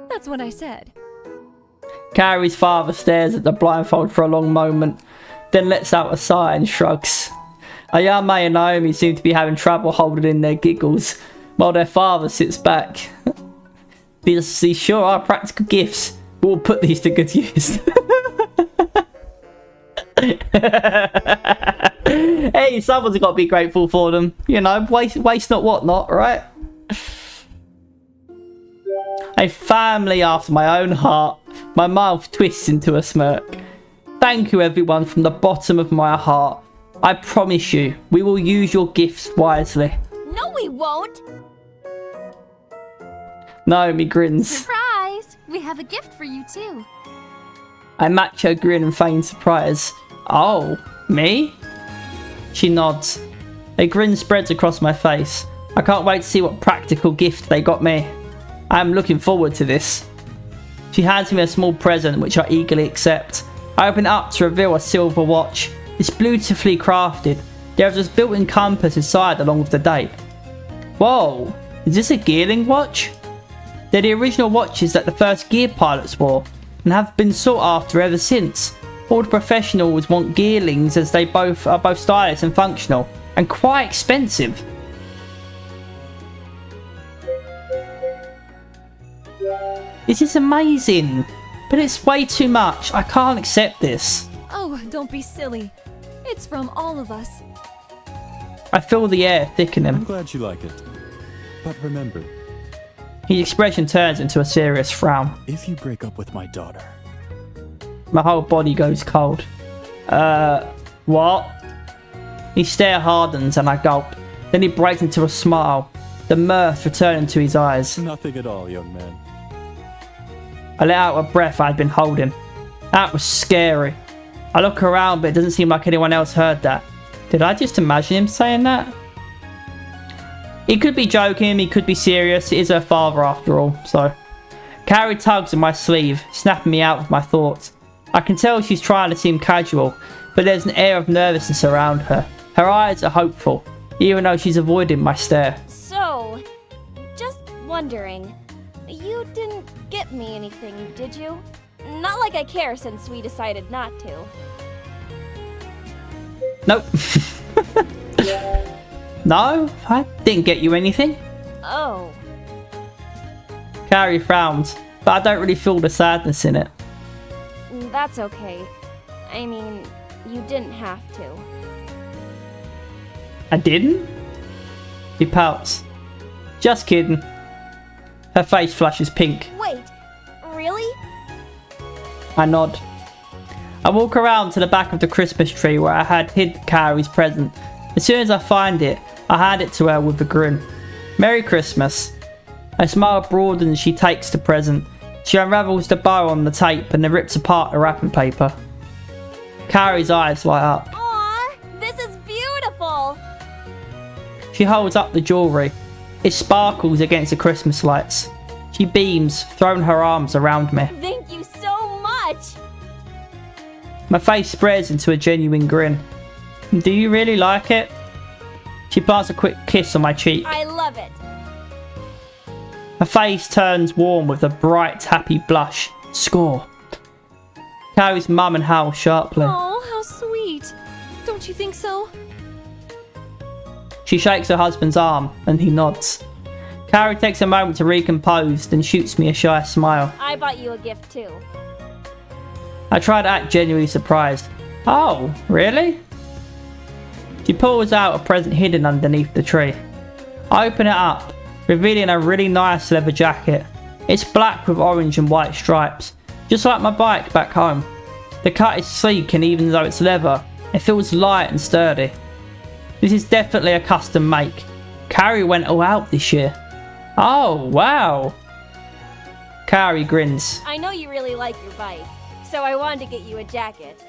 That's what I said. Kaori's father stares at the blindfold for a long moment, then lets out a sigh and shrugs. Ayame and Naomi seem to be having trouble holding in their giggles, while their father sits back. These sure are practical gifts. We'll put these to good use. Hey, someone's got to be grateful for them. You know, waste not, what not, right? A family after my own heart. My mouth twists into a smirk. Thank you, everyone, from the bottom of my heart. I promise you, we will use your gifts wisely. No, we won't! Naomi grins. Surprise! We have a gift for you too. I match her grin and feign surprise. Oh, me? She nods. A grin spreads across my face. I can't wait to see what practical gift they got me. I am looking forward to this. She hands me a small present which I eagerly accept. I open it up to reveal a silver watch. It's beautifully crafted. There is a built-in compass inside along with the date. Whoa, is this a Gearling watch? They're the original watches that the first Gear pilots wore and have been sought after ever since. All the professionals want Gearlings as they are both stylish and functional and quite expensive. This is amazing, but it's way too much. I can't accept this. Oh, don't be silly. It's from all of us. I feel the air I'm thickening. glad you like it. But remember, His expression turns into a serious frown. If you break up with my daughter, My whole body goes cold. What? His stare hardens and I gulp. Then he breaks into a smile, the mirth returning to his eyes. nothing at all, young man. I let out a breath I'd been holding. That was scary. I look around, but it doesn't seem like anyone else heard that. Did I just imagine him saying that? He could be joking, he could be serious. It is her father after all, so. Kaori tugs at my sleeve, snapping me out of my thoughts. I can tell she's trying to seem casual, but there's an air of nervousness around her. Her eyes are hopeful, even though she's avoiding my stare. So, just wondering, you didn't get me anything, did you? Not like I care since we decided not to. Nope. No, I didn't get you anything. Oh. Kaori frowns, but I don't really feel the sadness in it. That's okay. I mean, you didn't have to. I didn't? He pouts. Just kidding. Her face flushes pink. Wait, really? I nod. I walk around to the back of the Christmas tree where I had hid Kaori's present. As soon as I find it, I hand it to her with a grin. Merry Christmas. Her smile broadens as she takes the present. She unravels the bow on the tape and then rips apart the wrapping paper. Kaori's eyes light up. Aw, this is beautiful! She holds up the jewellery. It sparkles against the Christmas lights. She beams, throwing her arms around me. Thank you so much! My face spreads into a genuine grin. Do you really like it? She plants a quick kiss on my cheek. I love it. Her face turns warm with a bright, happy blush. Score. Kaori's mum and howl sharply. Oh, how sweet. Don't you think so? She shakes her husband's arm and he nods. Kaori takes a moment to recompose, then shoots me a shy smile. I bought you a gift too. I try to act genuinely surprised. Oh, really? She pulls out a present hidden underneath the tree. I open it up, revealing a really nice leather jacket. It's black with orange and white stripes, just like my bike back home. The cut is sleek, and even though it's leather, it feels light and sturdy. This is definitely a custom make. Kaori went all out this year. Oh, wow. Kaori grins. I know you really like your bike, so I wanted to get you a jacket.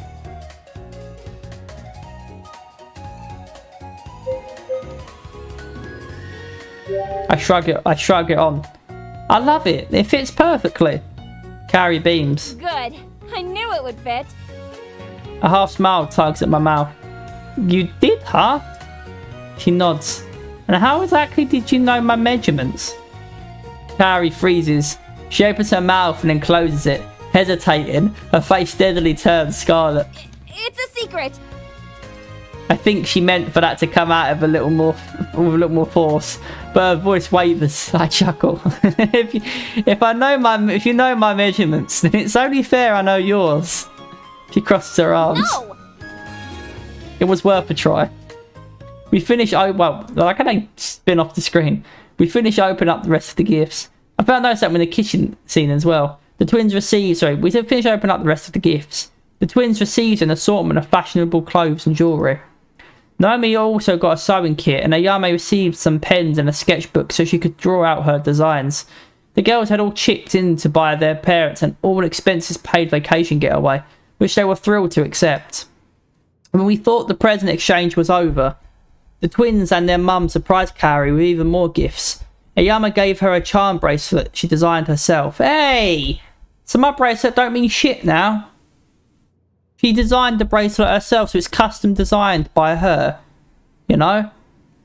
I shrug it on. I love it. It fits perfectly. Kaori beams. Good. I knew it would fit. A half smile tugs at my mouth. You did, huh? She nods. And how exactly did you know my measurements? Kaori freezes. She opens her mouth and then closes it, hesitating. Her face steadily turns scarlet. It's a secret. I think she meant for that to come out of with a little more force, but her voice wavers. I chuckle. If you know my measurements, then it's only fair I know yours. She crosses her arms. No. It was worth a try. We finish. Well, like I don't spin off the screen. We finish opening up the rest of the gifts. I found out something in the kitchen scene as well. The twins receive. Sorry, we finish opening up the rest of the gifts. The twins received an assortment of fashionable clothes and jewellery. Naomi also got a sewing kit, and Ayame received some pens and a sketchbook so she could draw out her designs. The girls had all chipped in to buy their parents an all-expenses paid vacation getaway, which they were thrilled to accept. When we thought the present exchange was over, the twins and their mum surprised Kaori with even more gifts. Ayame gave her a charm bracelet she designed herself. Hey! So my bracelet don't mean shit now. She designed the bracelet herself, so it's custom designed by her. You know?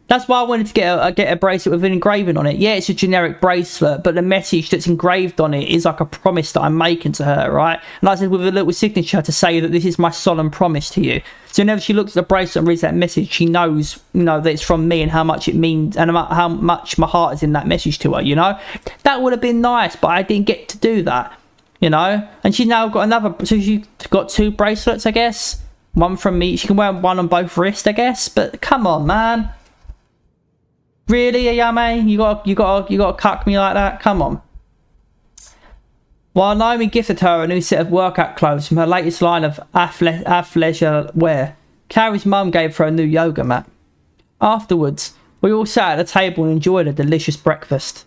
That's why I wanted to get a bracelet with an engraving on it. Yeah, it's a generic bracelet, but the message that's engraved on it is like a promise that I'm making to her, right? And I said with a little signature to say that this is my solemn promise to you. So whenever she looks at the bracelet and reads that message, she knows, you know, that it's from me and how much it means and how much my heart is in that message to her, you know? That would have been nice, but I didn't get to do that. You know, and she's now got another, so she's got two bracelets, I guess. One from me, she can wear one on both wrists, I guess. But come on, man. Really, Ayame? You gotta cuck me like that? Come on. While Naomi gifted her a new set of workout clothes from her latest line of athleisure wear, Kaori's mum gave her a new yoga mat. Afterwards, we all sat at the table and enjoyed a delicious breakfast.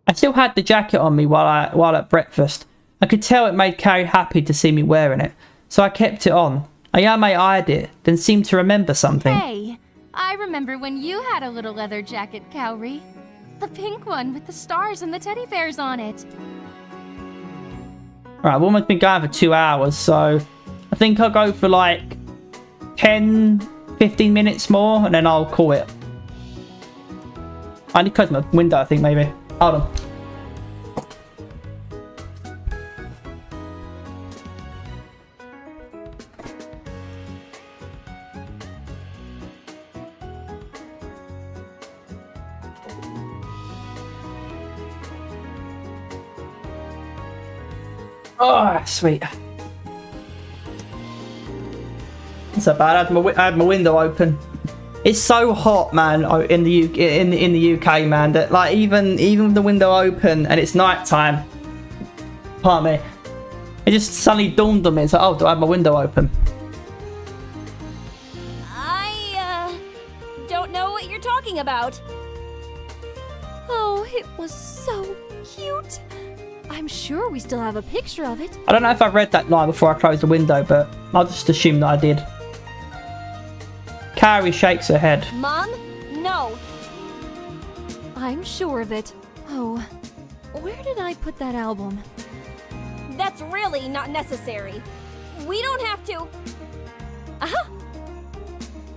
I still had the jacket on me while at breakfast. I could tell it made Kaori happy to see me wearing it, so I kept it on. Ayame eyed it, then seemed to remember something. Hey, I remember when you had a little leather jacket, Kaori. The pink one with the stars and the teddy bears on it. Alright, we've almost been going for 2 hours, so I think I'll go for like 10-15 minutes more and then I'll call it. I need to close my window, I think, maybe. Hold on. Oh, sweet. It's so bad. I had my window open. It's so hot, man, in the UK, man. That like even with the window open and it's night time. Pardon me. It just suddenly dawned on me. It's like, oh, do I have my window open? I don't know what you're talking about. Oh, it was so cute. I'm sure we still have a picture of it. I don't know if I read that line before I closed the window, but I'll just assume that I did. Kaori shakes her head. Mom? No. I'm sure of it. Oh, where did I put that album? That's really not necessary. We don't have to. Aha!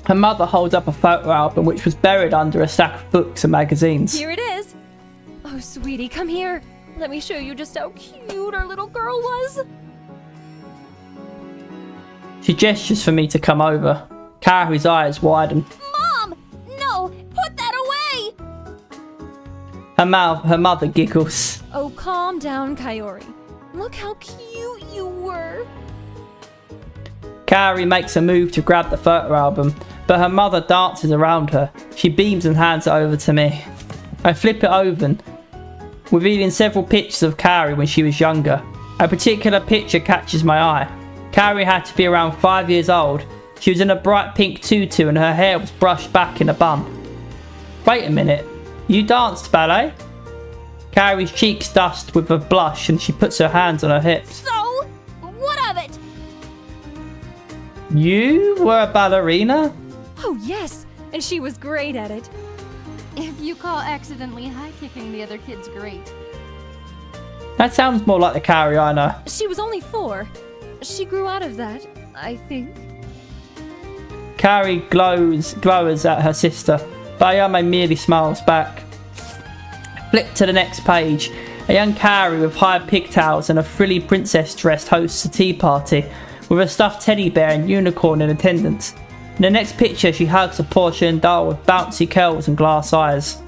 Her mother holds up a photo album which was buried under a stack of books and magazines. Here it is. Oh, sweetie, come here. Let me show you just how cute our little girl was. She gestures for me to come over. Kaori's eyes widen. Mom! No! Put that away! Her mother giggles. Oh, calm down, Kaori. Look how cute you were. Kaori makes a move to grab the photo album, but her mother dances around her. She beams and hands it over to me. I flip it open, revealing several pictures of Kaori when she was younger. A particular picture catches my eye. Kaori had to be around 5 years old. She was in a bright pink tutu and her hair was brushed back in a bun. Wait a minute, you danced ballet? Kaori's cheeks dust with a blush and she puts her hands on her hips. So, what of it? You were a ballerina? Oh, yes, and she was great at it. If you call accidentally high-kicking the other kids great. That sounds more like the Kaori I know. She was only 4. She grew out of that, I think. Kaori glowers at her sister, but Ayame merely smiles back. Flip to the next page. A young Kaori with high pigtails and a frilly princess dress hosts a tea party with a stuffed teddy bear and unicorn in attendance. In the next picture, she hugs a Portian doll with bouncy curls and glass eyes.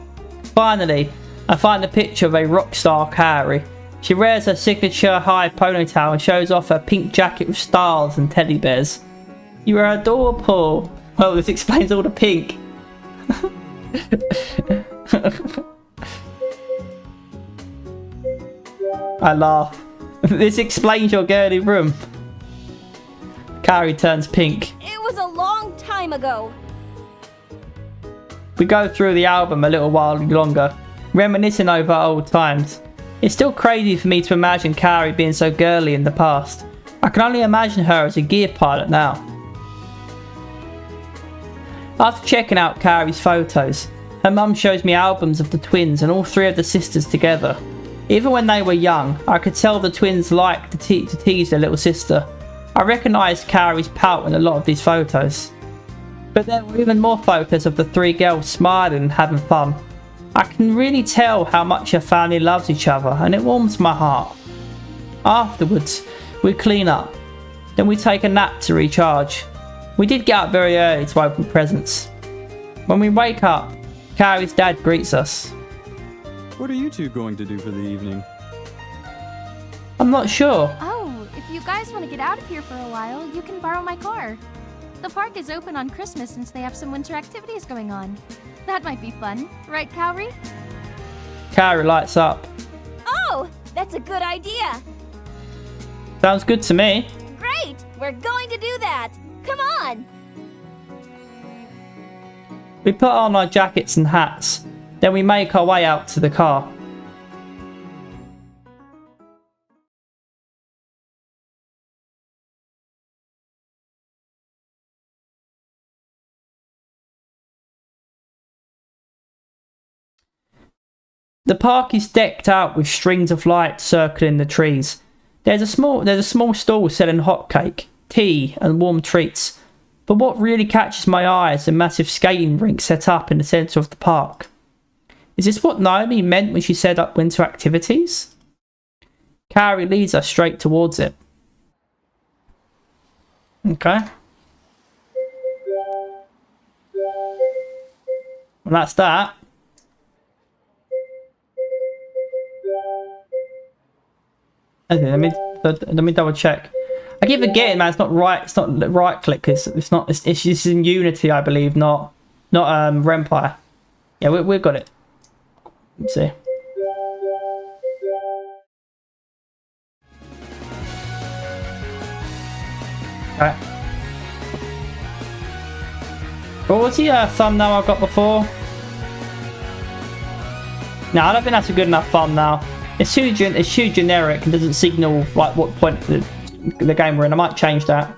Finally, I find a picture of a rock star Kaori. She wears her signature high ponytail and shows off her pink jacket with stars and teddy bears. You are adorable. Well, this explains all the pink. I laugh. This explains your girly room. Kaori turns pink. It was a long time ago. We go through the album a little while longer, reminiscing over old times. It's still crazy for me to imagine Kaori being so girly in the past. I can only imagine her as a gear pilot now. After checking out Kaori's photos, her mum shows me albums of the twins and all 3 of the sisters together. Even when they were young, I could tell the twins liked to tease their little sister. I recognised Kaori's pout in a lot of these photos. But there were even more photos of the 3 girls smiling and having fun. I can really tell how much her family loves each other and it warms my heart. Afterwards, we clean up. Then we take a nap to recharge. We did get up very early to open presents. When we wake up, Kaori's dad greets us. What are you two going to do for the evening? I'm not sure. Oh, if you guys want to get out of here for a while, you can borrow my car. The park is open on Christmas since they have some winter activities going on. That might be fun. Right, Kaori? Kaori lights up. Oh, that's a good idea. Sounds good to me. Great, we're going to do that. Come on. We put on our jackets and hats. Then we make our way out to the car. The park is decked out with strings of lights circling the trees. There's a small stall selling hot cake, tea, and warm treats. But what really catches my eye is a massive skating rink set up in the centre of the park. Is this what Naomi meant when she set up winter activities? Kaori leads us straight towards it. Okay. Well, that's that. Okay, let me double check. I keep forgetting, man. It's not right. It's not right click. It's not. It's just in Unity, I believe, not Rempire. Yeah, we've got it. Let's see. Alright. What was the thumbnail I got before? No, I don't think that's a good enough thumbnail. It's too generic and doesn't signal like what point the game we're in. I might change that.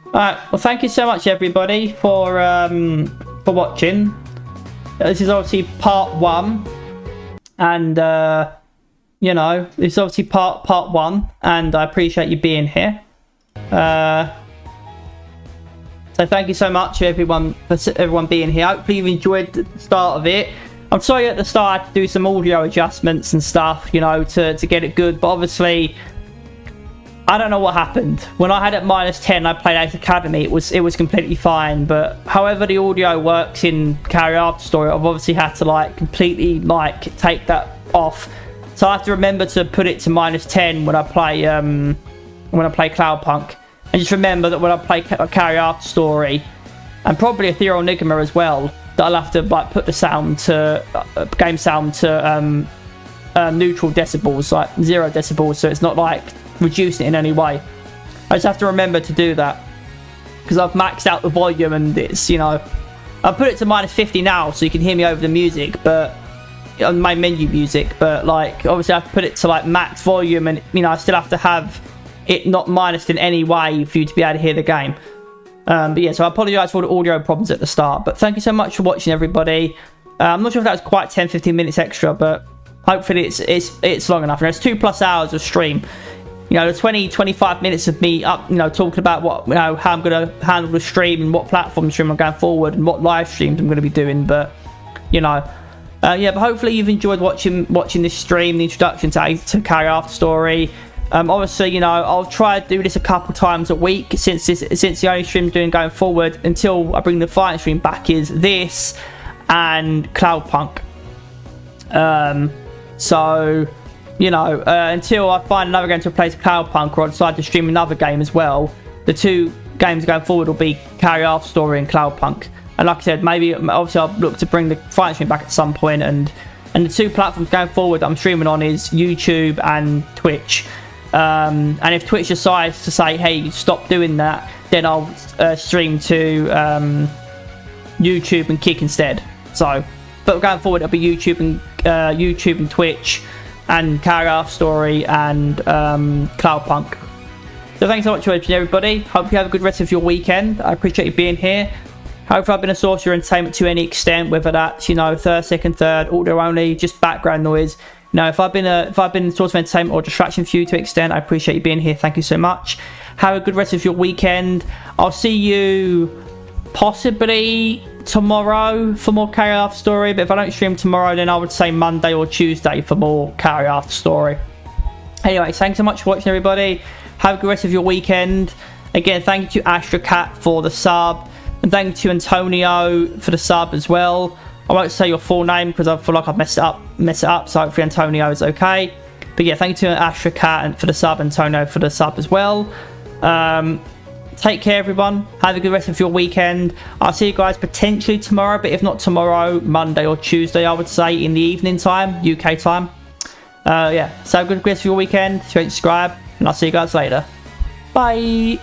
Alright, well thank you so much everybody for watching. This is obviously part 1. And you know, this is obviously part 1 and I appreciate you being here. So thank you so much for everyone being here. Hopefully you've enjoyed the start of it. I'm sorry at the start I had to do some audio adjustments and stuff, you know, to get it good. But obviously, I don't know what happened. When I had it -10, I played Ace Academy. It was completely fine. But however the audio works in Kaori After Story, I've obviously had to like completely like take that off. So I have to remember to put it to -10 when I play Cloudpunk. And just remember that when I play Kaori After Story, and probably Ethereal Enigma as well, that I'll have to like put the sound to game sound to neutral decibels, like 0 decibels, so it's not like reducing it in any way. I just have to remember to do that because I've maxed out the volume and it's, you know, I put it to -50 now so you can hear me over the music, but on my menu music. But like obviously I have to put it to like max volume, and you know I still have to have it not minused in any way for you to be able to hear the game. But yeah, so I apologise for all the audio problems at the start. But thank you so much for watching, everybody. I'm not sure if that was quite 10-15 minutes extra, but hopefully it's long enough. And it's 2+ hours of stream. You know, the 20-25 minutes of me up, you know, talking about what, you know, how I'm going to handle the stream and what platform stream I'm going forward and what live streams I'm going to be doing. But you know, yeah. But hopefully you've enjoyed watching this stream, the introduction to Kaori After Story. Obviously, you know, I'll try to do this a couple times a week since the only stream I'm doing going forward until I bring the fighting stream back is this and Cloudpunk. So, you know, until I find another game to replace Cloudpunk, or I decide to stream another game as well, the 2 games going forward will be Kaori After Story and Cloudpunk. And like I said, maybe obviously I'll look to bring the fighting stream back at some point, and the 2 platforms going forward that I'm streaming on is YouTube and Twitch. And if Twitch decides to say, hey, stop doing that, then I'll stream to YouTube and Kick instead. So, but going forward, it'll be YouTube and Twitch and Kaori After Story and Cloudpunk. So thanks so much for watching, everybody. Hope you have a good rest of your weekend. I appreciate you being here. Hopefully I've been a source of your entertainment to any extent, whether that's, you know, first, second, third, audio only, just background noise. Now, if I've been a source of entertainment or distraction for you to extent, I appreciate you being here. Thank you so much. Have a good rest of your weekend. I'll see you possibly tomorrow for more Kaori After Story, but if I don't stream tomorrow, then I would say Monday or Tuesday for more Kaori After Story. Anyway, thanks so much for watching, everybody. Have a good rest of your weekend. Again, thank you to Astra Cat for the sub, and thank you to Antonio for the sub as well. I won't say your full name because I feel like I've messed it up, so hopefully Antonio is okay. But yeah, thank you to Astra Cat and for the sub, Antonio for the sub as well. take care, everyone. Have a good rest of your weekend. I'll see you guys potentially tomorrow, but if not tomorrow, Monday or Tuesday, I would say, in the evening time, UK time. Yeah, so have a good rest of your weekend. Subscribe, and I'll see you guys later. Bye.